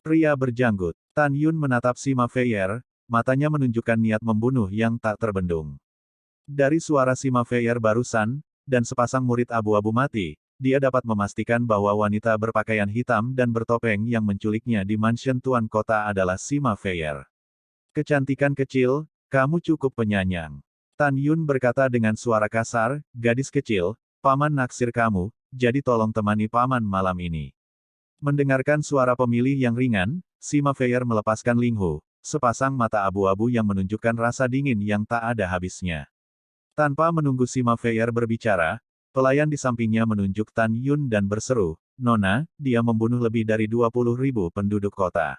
Pria berjanggut. Tan Yun menatap Sima Feier, matanya menunjukkan niat membunuh yang tak terbendung. Dari suara Sima Feier barusan, dan sepasang murid abu-abu mati, dia dapat memastikan bahwa wanita berpakaian hitam dan bertopeng yang menculiknya di mansion tuan kota adalah Sima Feier. Kecantikan kecil, kamu cukup penyayang. Tan Yun berkata dengan suara kasar, gadis kecil, paman naksir kamu, jadi tolong temani paman malam ini. Mendengarkan suara pemilih yang ringan, Sima Feier melepaskan Ling Hu, sepasang mata abu-abu yang menunjukkan rasa dingin yang tak ada habisnya. Tanpa menunggu Sima Feier berbicara, pelayan di sampingnya menunjuk Tan Yun dan berseru, "Nona, dia membunuh lebih dari 20.000 penduduk kota.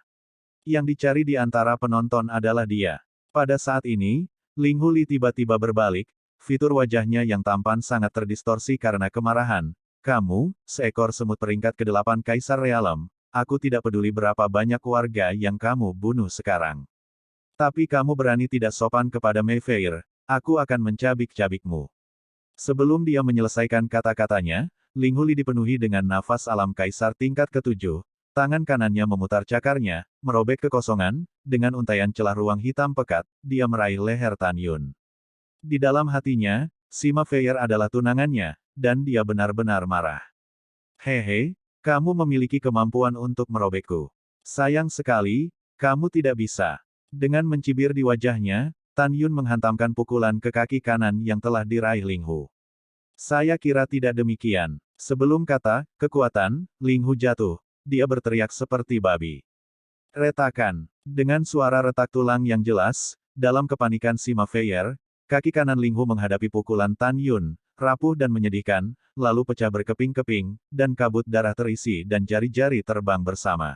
Yang dicari di antara penonton adalah dia." Pada saat ini, Ling Hu Li tiba-tiba berbalik, fitur wajahnya yang tampan sangat terdistorsi karena kemarahan. "Kamu, seekor semut peringkat ke-8 Kaisar Realem, aku tidak peduli berapa banyak warga yang kamu bunuh sekarang. Tapi kamu berani tidak sopan kepada Mei Feier, aku akan mencabik-cabikmu." Sebelum dia menyelesaikan kata-katanya, Ling Hu Li dipenuhi dengan nafas alam Kaisar tingkat ke-7, tangan kanannya memutar cakarnya, merobek kekosongan, dengan untaian celah ruang hitam pekat, dia meraih leher Tan Yun. Di dalam hatinya, Sima Feier adalah tunangannya, dan dia benar-benar marah. "Hehe, kamu memiliki kemampuan untuk merobekku. Sayang sekali, kamu tidak bisa." Dengan mencibir di wajahnya, Tan Yun menghantamkan pukulan ke kaki kanan yang telah diraih Ling Hu. "Saya kira tidak demikian." Sebelum kata, "kekuatan," Ling Hu jatuh. Dia berteriak seperti babi. Retakan. Dengan suara retak tulang yang jelas, dalam kepanikan Sima Feier, kaki kanan Ling Hu menghadapi pukulan Tan Yun, rapuh dan menyedihkan, lalu pecah berkeping-keping, dan kabut darah terisi dan jari-jari terbang bersama.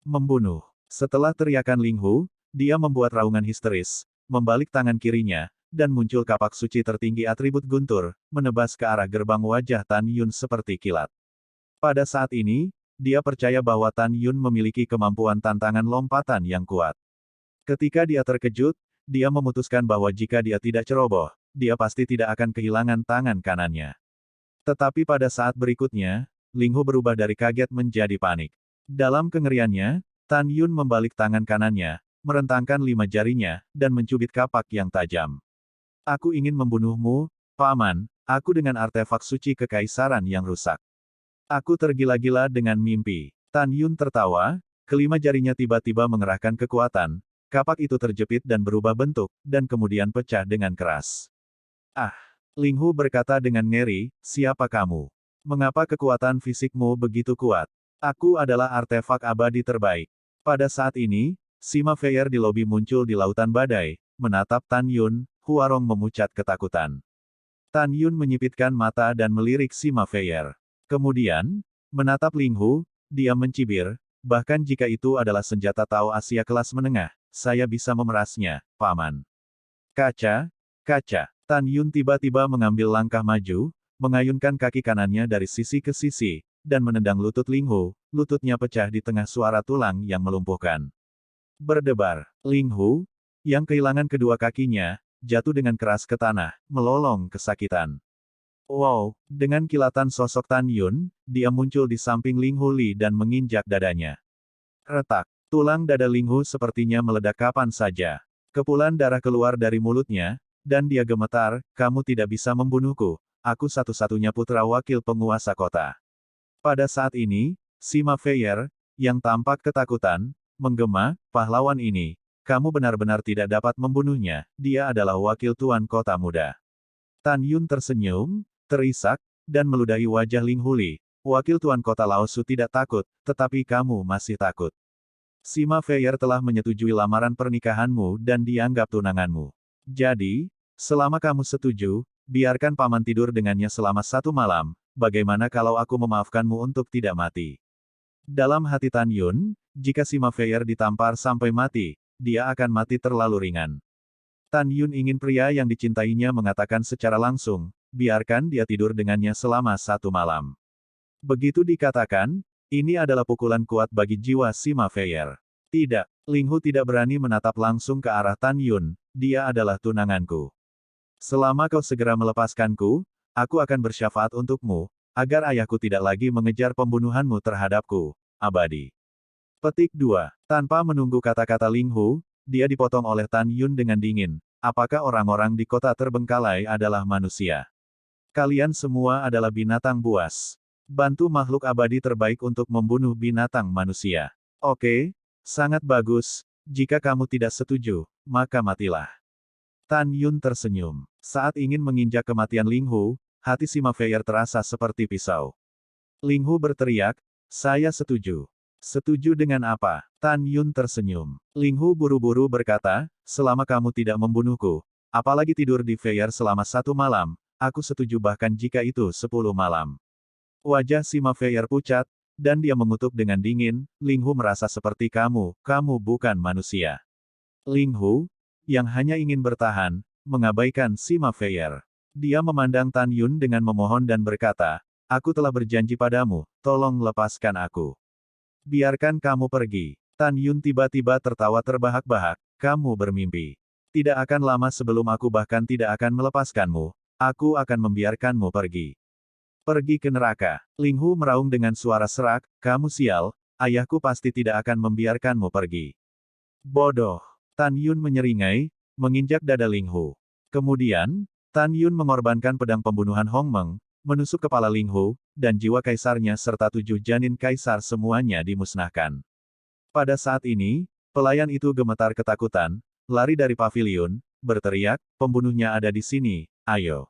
"Membunuh." Setelah teriakan Ling Hu, dia membuat raungan histeris, membalik tangan kirinya, dan muncul kapak suci tertinggi atribut guntur, menebas ke arah gerbang wajah Tan Yun seperti kilat. Pada saat ini, dia percaya bahwa Tan Yun memiliki kemampuan tantangan lompatan yang kuat. Ketika dia terkejut, dia memutuskan bahwa jika dia tidak ceroboh, dia pasti tidak akan kehilangan tangan kanannya. Tetapi pada saat berikutnya, Ling Hu berubah dari kaget menjadi panik. Dalam kengeriannya, Tan Yun membalik tangan kanannya, merentangkan 5 jarinya, dan mencubit kapak yang tajam. "Aku ingin membunuhmu, Paman, aku dengan artefak suci kekaisaran yang rusak. Aku tergila-gila dengan mimpi." Tan Yun tertawa, kelima jarinya tiba-tiba mengerahkan kekuatan, kapak itu terjepit dan berubah bentuk, dan kemudian pecah dengan keras. "Ah!" Ling Hu berkata dengan ngeri, "Siapa kamu? Mengapa kekuatan fisikmu begitu kuat?" "Aku adalah artefak abadi terbaik." Pada saat ini, Sima Feier di lobi muncul di lautan badai, menatap Tan Yun, Huarong memucat ketakutan. Tan Yun menyipitkan mata dan melirik Sima Feier. Kemudian, menatap Ling Hu, dia mencibir, "Bahkan jika itu adalah senjata Tao Asia kelas menengah, saya bisa memerasnya, Paman." "Kaca, kaca." Tan Yun tiba-tiba mengambil langkah maju, mengayunkan kaki kanannya dari sisi ke sisi, dan menendang lutut Ling Hu, lututnya pecah di tengah suara tulang yang melumpuhkan. Berdebar, Ling Hu, yang kehilangan kedua kakinya, jatuh dengan keras ke tanah, melolong kesakitan. Wow, dengan kilatan sosok Tan Yun, dia muncul di samping Ling Hu Li dan menginjak dadanya. Retak. Tulang dada Ling Hu sepertinya meledak kapan saja. Kepulan darah keluar dari mulutnya, dan dia gemetar, "Kamu tidak bisa membunuhku. Aku satu-satunya putra wakil penguasa kota." Pada saat ini, Sima Feier, yang tampak ketakutan, menggema, "Pahlawan ini, kamu benar-benar tidak dapat membunuhnya, dia adalah wakil tuan kota muda." Tan Yun tersenyum, terisak, dan meludahi wajah Ling Hu Li. "Wakil tuan kota Laosu tidak takut, tetapi kamu masih takut. Sima Feier telah menyetujui lamaran pernikahanmu dan dianggap tunanganmu. Jadi, selama kamu setuju, biarkan paman tidur dengannya selama 1 malam, bagaimana kalau aku memaafkanmu untuk tidak mati?" Dalam hati Tan Yun, jika Sima Feier ditampar sampai mati, dia akan mati terlalu ringan. Tan Yun ingin pria yang dicintainya mengatakan secara langsung, biarkan dia tidur dengannya selama 1 malam. Begitu dikatakan, ini adalah pukulan kuat bagi jiwa Sima Feier. Tidak, Ling Hu tidak berani menatap langsung ke arah Tan Yun, dia adalah tunanganku. Selama kau segera melepaskanku, aku akan bersyafaat untukmu, agar ayahku tidak lagi mengejar pembunuhanmu terhadapku, abadi. Petik 2. Tanpa menunggu kata-kata Ling Hu, dia dipotong oleh Tan Yun dengan dingin. "Apakah orang-orang di kota terbengkalai adalah manusia? Kalian semua adalah binatang buas. Bantu makhluk abadi terbaik untuk membunuh binatang manusia. Oke, sangat bagus. Jika kamu tidak setuju, maka matilah." Tan Yun tersenyum. Saat ingin menginjak kematian Ling Hu, hati Sima Feier terasa seperti pisau. Ling Hu berteriak, "Saya setuju. Setuju dengan apa? Tan Yun tersenyum. Ling Hu buru-buru berkata, selama kamu tidak membunuhku, apalagi tidur di Feyre selama 1 malam, aku setuju bahkan jika itu 10 malam. Wajah Sima Feyre pucat, dan dia mengutuk dengan dingin, Ling Hu merasa seperti kamu bukan manusia. Ling Hu, yang hanya ingin bertahan, mengabaikan Sima Feyre. Dia memandang Tan Yun dengan memohon dan berkata, aku telah berjanji padamu, tolong lepaskan aku. Biarkan kamu pergi. Tan Yun tiba-tiba tertawa terbahak-bahak, kamu bermimpi. Tidak akan lama sebelum aku bahkan tidak akan melepaskanmu, aku akan membiarkanmu pergi. Pergi ke neraka. Ling Hu meraung dengan suara serak, kamu sial, ayahku pasti tidak akan membiarkanmu pergi. Bodoh. Tan Yun menyeringai, menginjak dada Ling Hu. Kemudian, Tan Yun mengorbankan pedang pembunuhan Hong Meng, menusuk kepala Ling Hu, dan jiwa kaisarnya serta 7 janin kaisar semuanya dimusnahkan. Pada saat ini, pelayan itu gemetar ketakutan, lari dari paviliun, berteriak, pembunuhnya ada di sini, ayo.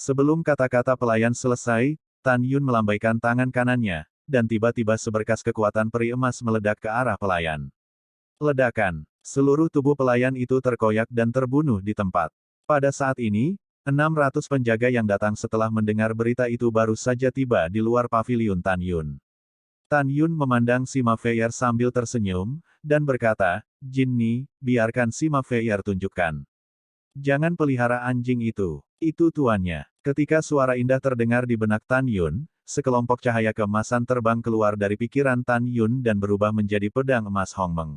Sebelum kata-kata pelayan selesai, Tan Yun melambaikan tangan kanannya, dan tiba-tiba seberkas kekuatan peri emas meledak ke arah pelayan. Ledakan. Seluruh tubuh pelayan itu terkoyak dan terbunuh di tempat. Pada saat ini, 600 penjaga yang datang setelah mendengar berita itu baru saja tiba di luar paviliun Tan Yun. Tan Yun memandang Sima Feyre sambil tersenyum, dan berkata, Jinni, biarkan Sima Feyre tunjukkan. Jangan pelihara anjing itu tuannya. Ketika suara indah terdengar di benak Tan Yun, sekelompok cahaya keemasan terbang keluar dari pikiran Tan Yun dan berubah menjadi pedang emas Hong Meng.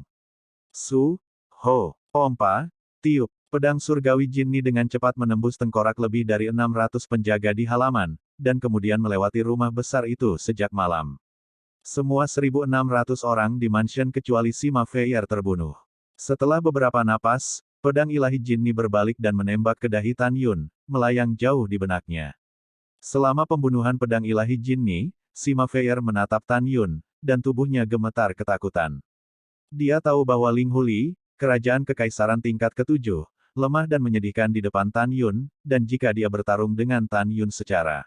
Su, Ho, pompa, tiup. Pedang surgawi Jinni dengan cepat menembus tengkorak lebih dari 600 penjaga di halaman, dan kemudian melewati rumah besar itu sejak malam. Semua 1.600 orang di mansion kecuali Sima Feyre terbunuh. Setelah beberapa napas, pedang ilahi Jinni berbalik dan menembak ke dahi Tan Yun, melayang jauh di benaknya. Selama pembunuhan pedang ilahi Jinni, Sima Feyre menatap Tan Yun, dan tubuhnya gemetar ketakutan. Dia tahu bahwa Ling Hu Li, kerajaan kekaisaran tingkat ke-7, lemah dan menyedihkan di depan Tan Yun, dan jika dia bertarung dengan Tan Yun secara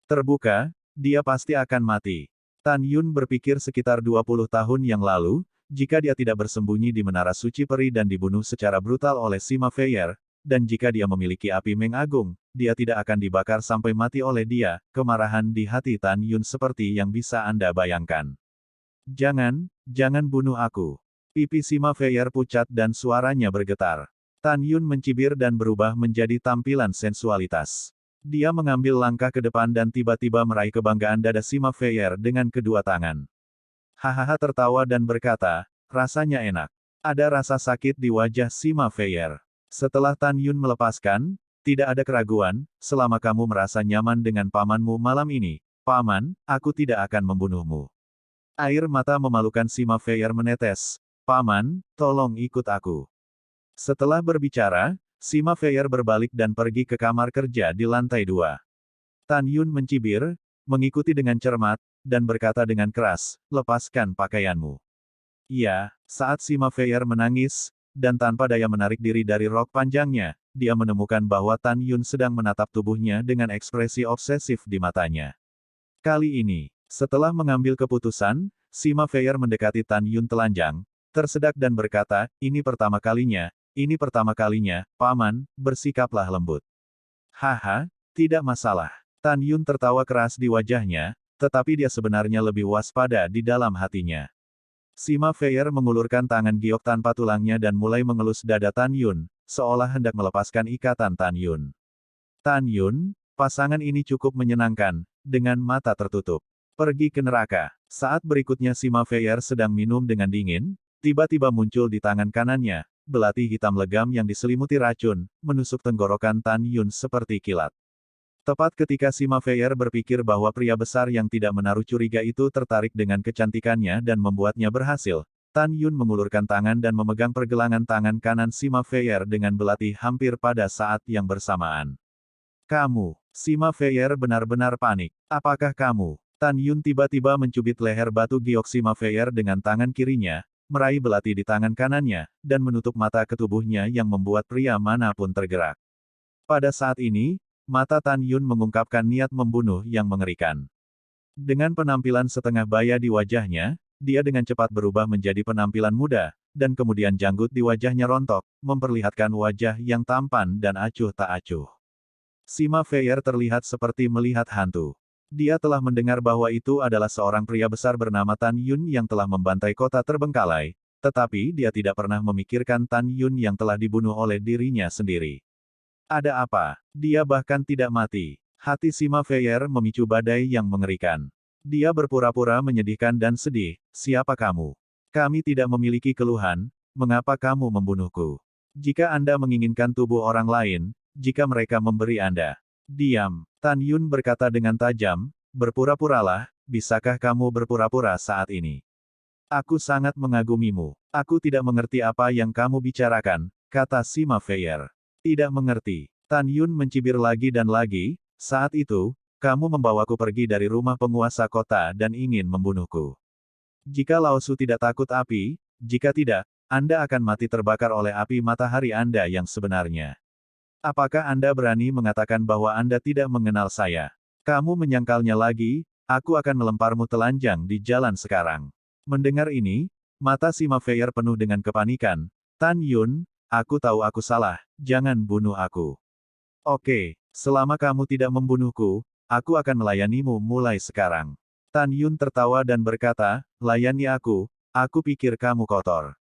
terbuka, dia pasti akan mati. Tan Yun berpikir sekitar 20 tahun yang lalu, jika dia tidak bersembunyi di Menara Suci Peri dan dibunuh secara brutal oleh Sima Feyre, dan jika dia memiliki api Meng Agung, dia tidak akan dibakar sampai mati oleh dia, kemarahan di hati Tan Yun seperti yang bisa Anda bayangkan. Jangan bunuh aku. Pipi Sima Feyre pucat dan suaranya bergetar. Tan Yun mencibir dan berubah menjadi tampilan sensualitas. Dia mengambil langkah ke depan dan tiba-tiba meraih kebanggaan dada Sima Feyre dengan kedua tangan. Hahaha tertawa dan berkata, rasanya enak. Ada rasa sakit di wajah Sima Feyre. Setelah Tan Yun melepaskan, tidak ada keraguan, selama kamu merasa nyaman dengan pamanmu malam ini, paman, aku tidak akan membunuhmu. Air mata memalukan Sima Feyre menetes. Paman, tolong ikut aku. Setelah berbicara, Sima Feyre berbalik dan pergi ke kamar kerja di lantai 2. Tan Yun mencibir, mengikuti dengan cermat, dan berkata dengan keras, lepaskan pakaianmu. Ya, saat Sima Feyre menangis, dan tanpa daya menarik diri dari rok panjangnya, dia menemukan bahwa Tan Yun sedang menatap tubuhnya dengan ekspresi obsesif di matanya. Kali ini, setelah mengambil keputusan, Sima Feyre mendekati Tan Yun telanjang, tersedak dan berkata, ini pertama kalinya, paman, bersikaplah lembut. Haha, tidak masalah. Tan Yun tertawa keras di wajahnya, tetapi dia sebenarnya lebih waspada di dalam hatinya. Sima Feyre mengulurkan tangan giok tanpa tulangnya dan mulai mengelus dada Tan Yun, seolah hendak melepaskan ikatan Tan Yun. Tan Yun, pasangan ini cukup menyenangkan, dengan mata tertutup. Pergi ke neraka. Saat berikutnya Sima Feyre sedang minum dengan dingin, tiba-tiba muncul di tangan kanannya, belati hitam legam yang diselimuti racun, menusuk tenggorokan Tan Yun seperti kilat. Tepat ketika Sima Feyre berpikir bahwa pria besar yang tidak menaruh curiga itu tertarik dengan kecantikannya dan membuatnya berhasil, Tan Yun mengulurkan tangan dan memegang pergelangan tangan kanan Sima Feyre dengan belati hampir pada saat yang bersamaan. Kamu, Sima Feyre benar-benar panik. Apakah kamu? Tan Yun tiba-tiba mencubit leher batu giok Sima Feyre dengan tangan kirinya, meraih belati di tangan kanannya, dan menutup mata ke tubuhnya yang membuat pria manapun tergerak. Pada saat ini, mata Tan Yun mengungkapkan niat membunuh yang mengerikan. Dengan penampilan setengah baya di wajahnya, dia dengan cepat berubah menjadi penampilan muda, dan kemudian janggut di wajahnya rontok, memperlihatkan wajah yang tampan dan acuh tak acuh. Sima Feier terlihat seperti melihat hantu. Dia telah mendengar bahwa itu adalah seorang pria besar bernama Tan Yun yang telah membantai kota terbengkalai, tetapi dia tidak pernah memikirkan Tan Yun yang telah dibunuh oleh dirinya sendiri. Ada apa? Dia bahkan tidak mati. Hati Sima Feier memicu badai yang mengerikan. Dia berpura-pura menyedihkan dan sedih. Siapa kamu? Kami tidak memiliki keluhan. Mengapa kamu membunuhku? Jika Anda menginginkan tubuh orang lain, jika mereka memberi Anda. Diam. Tan Yun berkata dengan tajam, berpura-puralah, bisakah kamu berpura-pura saat ini? Aku sangat mengagumimu. Aku tidak mengerti apa yang kamu bicarakan, kata Sima Feier. Tidak mengerti. Tan Yun mencibir lagi dan lagi, saat itu, kamu membawaku pergi dari rumah penguasa kota dan ingin membunuhku. Jika Lao Su tidak takut api, jika tidak, Anda akan mati terbakar oleh api matahari Anda yang sebenarnya. Apakah Anda berani mengatakan bahwa Anda tidak mengenal saya? Kamu menyangkalnya lagi, aku akan melemparmu telanjang di jalan sekarang. Mendengar ini, mata Sima Feier penuh dengan kepanikan. Tan Yun, aku tahu aku salah, jangan bunuh aku. Oke, selama kamu tidak membunuhku, aku akan melayanimu mulai sekarang. Tan Yun tertawa dan berkata, layani aku pikir kamu kotor.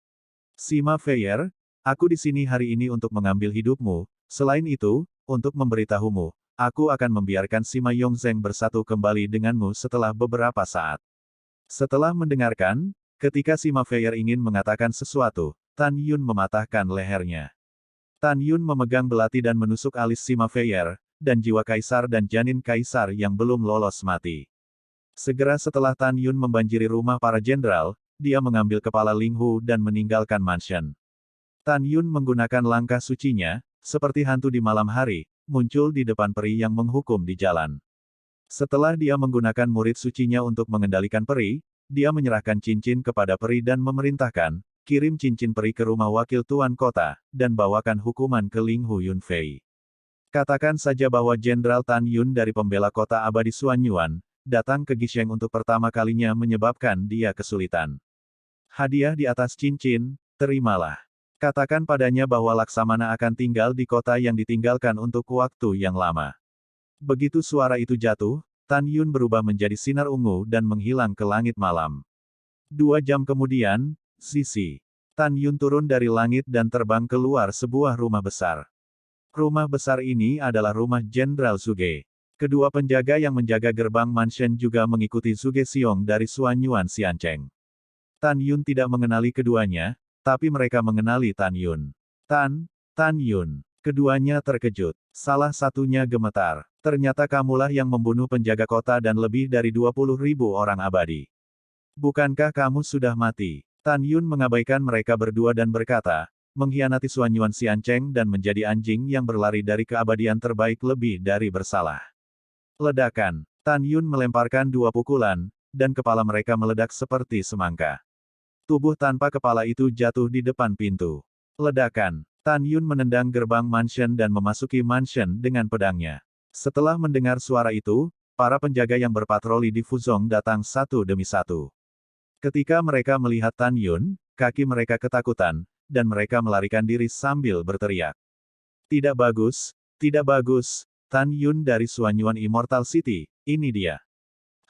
Sima Feier, aku di sini hari ini untuk mengambil hidupmu, selain itu, untuk memberitahumu, aku akan membiarkan Sima Yongzheng bersatu kembali denganmu setelah beberapa saat. Setelah mendengarkan, ketika Sima Feier ingin mengatakan sesuatu, Tan Yun mematahkan lehernya. Tan Yun memegang belati dan menusuk alis Sima Feier, dan jiwa kaisar dan janin kaisar yang belum lolos mati. Segera setelah Tan Yun membanjiri rumah para jenderal, dia mengambil kepala Ling Hu dan meninggalkan mansion. Tan Yun menggunakan langkah sucinya, seperti hantu di malam hari, muncul di depan peri yang menghukum di jalan. Setelah dia menggunakan murid sucinya untuk mengendalikan peri, dia menyerahkan cincin kepada peri dan memerintahkan, kirim cincin peri ke rumah wakil tuan kota, dan bawakan hukuman ke Ling Hu Yunfei. Katakan saja bahwa Jenderal Tan Yun dari pembela kota abadi Xuanyuan, datang ke Gisheng untuk pertama kalinya menyebabkan dia kesulitan. Hadiah di atas cincin, terimalah. Katakan padanya bahwa Laksamana akan tinggal di kota yang ditinggalkan untuk waktu yang lama. Begitu suara itu jatuh, Tan Yun berubah menjadi sinar ungu dan menghilang ke langit malam. 2 jam kemudian, Sisi. Tan Yun turun dari langit dan terbang keluar sebuah rumah besar. Rumah besar ini adalah rumah Jenderal Zhuge. Kedua penjaga yang menjaga gerbang mansion juga mengikuti Zhuge Xiong dari Xuanyuan Xiancheng. Tan Yun tidak mengenali keduanya, tapi mereka mengenali Tan Yun. Tan Yun. Keduanya terkejut. Salah satunya gemetar. Ternyata kamulah yang membunuh penjaga kota dan lebih dari 20.000 orang abadi. Bukankah kamu sudah mati? Tan Yun mengabaikan mereka berdua dan berkata, mengkhianati Xuanyuan Xiancheng dan menjadi anjing yang berlari dari keabadian terbaik lebih dari bersalah. Ledakan. Tan Yun melemparkan 2 pukulan, dan kepala mereka meledak seperti semangka. Tubuh tanpa kepala itu jatuh di depan pintu. Ledakan. Tan Yun menendang gerbang mansion dan memasuki mansion dengan pedangnya. Setelah mendengar suara itu, para penjaga yang berpatroli di Fuzhong datang satu demi satu. Ketika mereka melihat Tan Yun, kaki mereka ketakutan, dan mereka melarikan diri sambil berteriak. Tidak bagus, tidak bagus. Tan Yun dari Xuanyuan Immortal City, ini dia.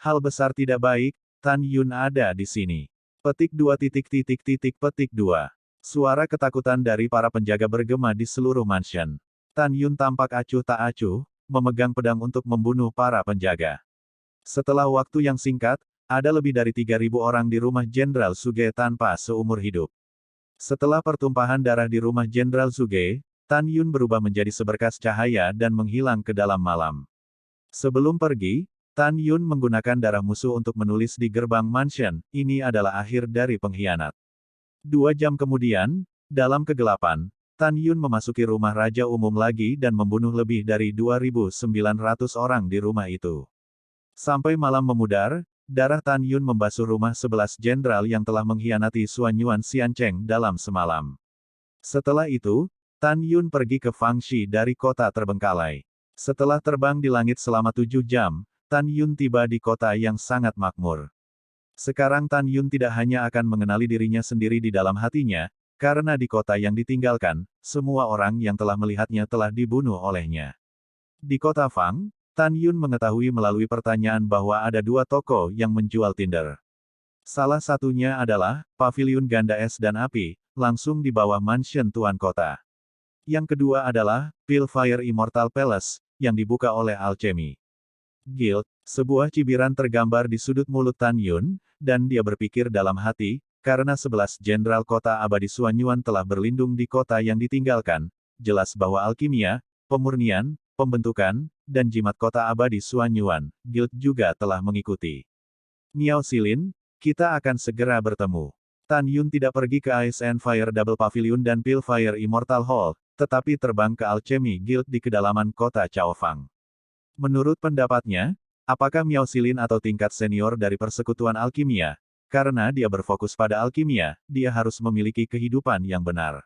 Hal besar tidak baik, Tan Yun ada di sini. Petik 2 petik 2. Suara ketakutan dari para penjaga bergema di seluruh mansion. Tan Yun tampak acuh tak acuh, memegang pedang untuk membunuh para penjaga. Setelah waktu yang singkat, ada lebih dari 3.000 orang di rumah Jenderal Zhuge tanpa seumur hidup. Setelah pertumpahan darah di rumah Jenderal Zhuge, Tan Yun berubah menjadi seberkas cahaya dan menghilang ke dalam malam. Sebelum pergi, Tan Yun menggunakan darah musuh untuk menulis di gerbang mansion, ini adalah akhir dari pengkhianat. 2 jam kemudian, dalam kegelapan, Tan Yun memasuki rumah Raja Umum lagi dan membunuh lebih dari 2.900 orang di rumah itu. Sampai malam memudar, darah Tan Yun membasuh rumah 11 jenderal yang telah mengkhianati Xuanyuan Xiancheng dalam semalam. Setelah itu, Tan Yun pergi ke Fangxi dari kota terbengkalai. Setelah terbang di langit selama 7 jam, Tan Yun tiba di kota yang sangat makmur. Sekarang Tan Yun tidak hanya akan mengenali dirinya sendiri di dalam hatinya, karena di kota yang ditinggalkan, semua orang yang telah melihatnya telah dibunuh olehnya. Di kota Fang, Tan Yun mengetahui melalui pertanyaan bahwa ada dua toko yang menjual tinder. Salah satunya adalah Paviliun Ganda Es dan Api, langsung di bawah mansion Tuan Kota. Yang kedua adalah Pilfire Immortal Palace, yang dibuka oleh Alchemy Guild. Sebuah cibiran tergambar di sudut mulut Tan Yun, dan dia berpikir dalam hati, karena 11 jenderal kota abadi Suanyuan telah berlindung di kota yang ditinggalkan, jelas bahwa alkimia, pemurnian, pembentukan, dan jimat kota abadi Suanyuan, Guild juga telah mengikuti. Miao Silin, kita akan segera bertemu. Tan Yun tidak pergi ke ASN Fire Double Pavilion dan Pilfire Immortal Hall, tetapi terbang ke Alchemy Guild di kedalaman kota Chaofang. Menurut pendapatnya, apakah Miao Silin atau tingkat senior dari persekutuan alkimia? Karena dia berfokus pada alkimia, dia harus memiliki kehidupan yang benar.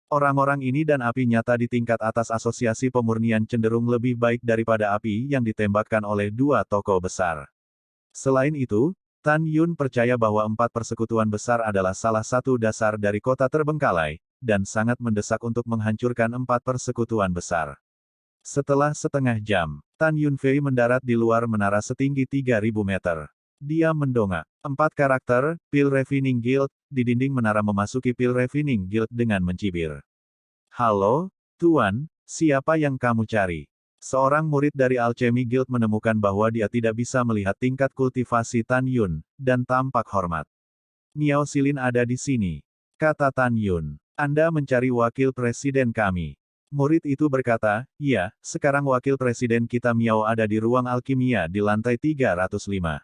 Orang-orang ini dan api nyata di tingkat atas asosiasi pemurnian cenderung lebih baik daripada api yang ditembakkan oleh dua tokoh besar. Selain itu, Tan Yun percaya bahwa 4 persekutuan besar adalah salah satu dasar dari kota terbengkalai, dan sangat mendesak untuk menghancurkan 4 persekutuan besar. Setelah setengah jam, Tan Yunfei mendarat di luar menara setinggi 3.000 meter. Dia mendongak. 4 karakter, Pil Refining Guild, di dinding menara memasuki Pil Refining Guild dengan mencibir. Halo, Tuan, siapa yang kamu cari? Seorang murid dari Alchemy Guild menemukan bahwa dia tidak bisa melihat tingkat kultivasi Tan Yun, dan tampak hormat. Miao Silin ada di sini, kata Tan Yun. Anda mencari wakil presiden kami. Murid itu berkata, iya, sekarang wakil presiden kita Miao ada di ruang alkimia di lantai 305.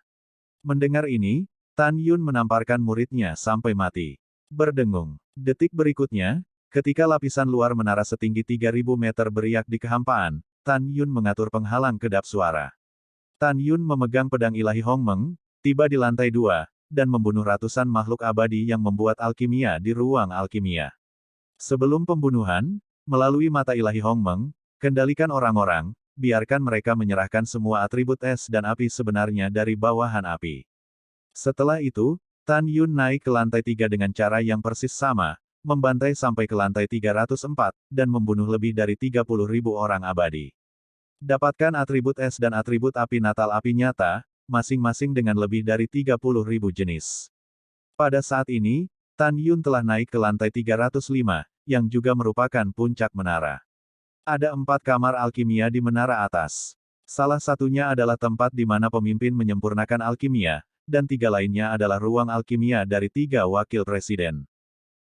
Mendengar ini, Tan Yun menamparkan muridnya sampai mati. Berdengung. Detik berikutnya, ketika lapisan luar menara setinggi 3.000 meter beriak di kehampaan, Tan Yun mengatur penghalang kedap suara. Tan Yun memegang pedang ilahi Hongmeng, tiba di lantai 2, dan membunuh ratusan makhluk abadi yang membuat alkimia di ruang alkimia. Sebelum pembunuhan, melalui mata ilahi Hongmeng, kendalikan orang-orang, biarkan mereka menyerahkan semua atribut es dan api sebenarnya dari bawahan api. Setelah itu, Tan Yun naik ke lantai 3 dengan cara yang persis sama, membantai sampai ke lantai 304, dan membunuh lebih dari 30.000 orang abadi. Dapatkan atribut es dan atribut api natal api nyata, masing-masing dengan lebih dari 30.000 jenis. Pada saat ini, Tan Yun telah naik ke lantai 305, yang juga merupakan puncak menara. Ada 4 kamar alkimia di menara atas. Salah satunya adalah tempat di mana pemimpin menyempurnakan alkimia, dan 3 lainnya adalah ruang alkimia dari 3 wakil presiden.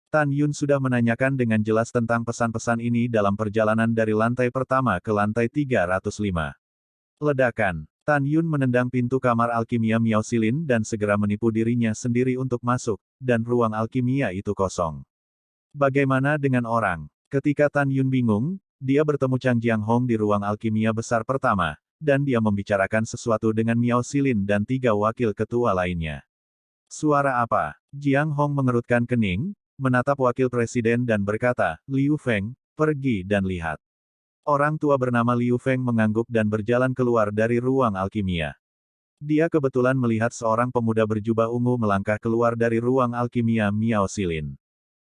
Tan Yun sudah menanyakan dengan jelas tentang pesan-pesan ini dalam perjalanan dari lantai pertama ke lantai 305. Ledakan. Tan Yun menendang pintu kamar alkimia Miao Silin dan segera menipu dirinya sendiri untuk masuk, dan ruang alkimia itu kosong. Bagaimana dengan orang? Ketika Tan Yun bingung, dia bertemu Chang Jianghong di ruang alkimia besar pertama, dan dia membicarakan sesuatu dengan Miao Silin dan 3 wakil ketua lainnya. Suara apa? Jianghong mengerutkan kening, menatap wakil presiden dan berkata, Liu Feng, pergi dan lihat. Orang tua bernama Liu Feng mengangguk dan berjalan keluar dari ruang alkimia. Dia kebetulan melihat seorang pemuda berjubah ungu melangkah keluar dari ruang alkimia Miao Silin.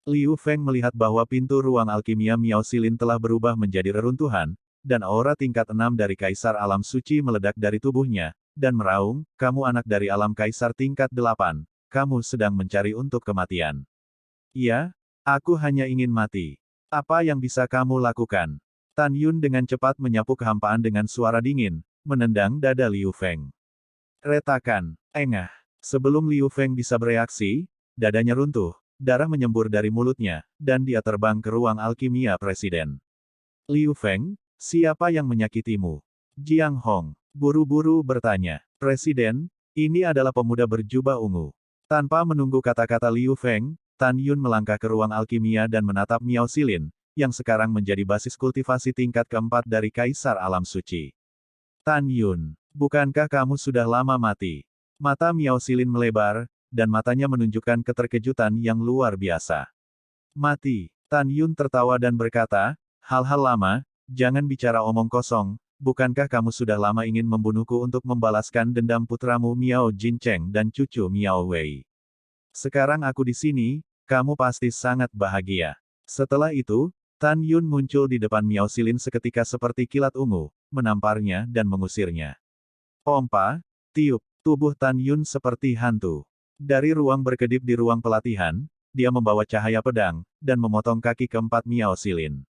Liu Feng melihat bahwa pintu ruang alkimia Miao Silin telah berubah menjadi reruntuhan, dan aura tingkat 6 dari Kaisar Alam Suci meledak dari tubuhnya, dan meraung, kamu anak dari alam Kaisar tingkat 8, kamu sedang mencari untuk kematian. Iya, aku hanya ingin mati. Apa yang bisa kamu lakukan? Tan Yun dengan cepat menyapu kehampaan dengan suara dingin, menendang dada Liu Feng. Retakan, engah. Sebelum Liu Feng bisa bereaksi, dadanya runtuh. Darah menyembur dari mulutnya, dan dia terbang ke ruang alkimia presiden. Liu Feng, siapa yang menyakitimu? Jianghong buru-buru bertanya. Presiden, ini adalah pemuda berjubah ungu. Tanpa menunggu kata-kata Liu Feng, Tan Yun melangkah ke ruang alkimia dan menatap Miao Silin, yang sekarang menjadi basis kultivasi tingkat keempat dari Kaisar Alam Suci. Tan Yun, bukankah kamu sudah lama mati? Mata Miao Silin melebar, dan matanya menunjukkan keterkejutan yang luar biasa. Mati. Tan Yun tertawa dan berkata, hal-hal lama, jangan bicara omong kosong, bukankah kamu sudah lama ingin membunuhku untuk membalaskan dendam putramu Miao Jincheng dan cucu Miao Wei? Sekarang aku di sini, kamu pasti sangat bahagia. Setelah itu, Tan Yun muncul di depan Miao Silin seketika seperti kilat ungu, menamparnya dan mengusirnya. Pompa, tiup, tubuh Tan Yun seperti hantu. Dari ruang berkedip di ruang pelatihan, dia membawa cahaya pedang, dan memotong kaki keempat Miao Silin.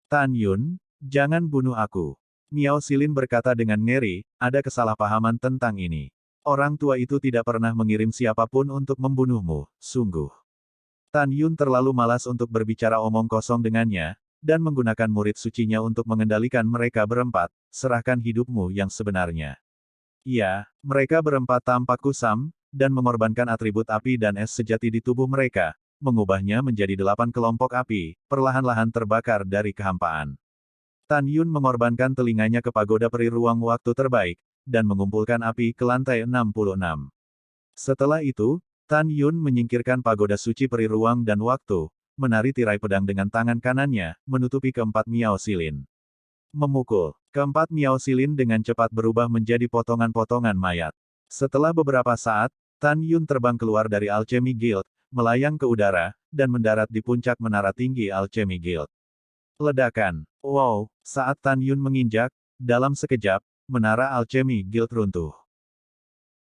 Tan Yun, jangan bunuh aku. Miao Silin berkata dengan ngeri, ada kesalahpahaman tentang ini. Orang tua itu tidak pernah mengirim siapapun untuk membunuhmu, sungguh. Tan Yun terlalu malas untuk berbicara omong kosong dengannya, dan menggunakan murid sucinya untuk mengendalikan mereka berempat, serahkan hidupmu yang sebenarnya. Ya, mereka berempat tampak kusam, dan mengorbankan atribut api dan es sejati di tubuh mereka, mengubahnya menjadi 8 kelompok api, perlahan-lahan terbakar dari kehampaan. Tan Yun mengorbankan telinganya ke pagoda peri ruang waktu terbaik, dan mengumpulkan api ke lantai 66. Setelah itu, Tan Yun menyingkirkan pagoda suci peri ruang dan waktu, menari tirai pedang dengan tangan kanannya, menutupi keempat Miao Silin. Memukul. Keempat Miao Silin dengan cepat berubah menjadi potongan-potongan mayat. Setelah beberapa saat, Tan Yun terbang keluar dari Alchemy Guild, melayang ke udara, dan mendarat di puncak menara tinggi Alchemy Guild. Ledakan. Wow, saat Tan Yun menginjak, dalam sekejap, menara Alchemy Guild runtuh.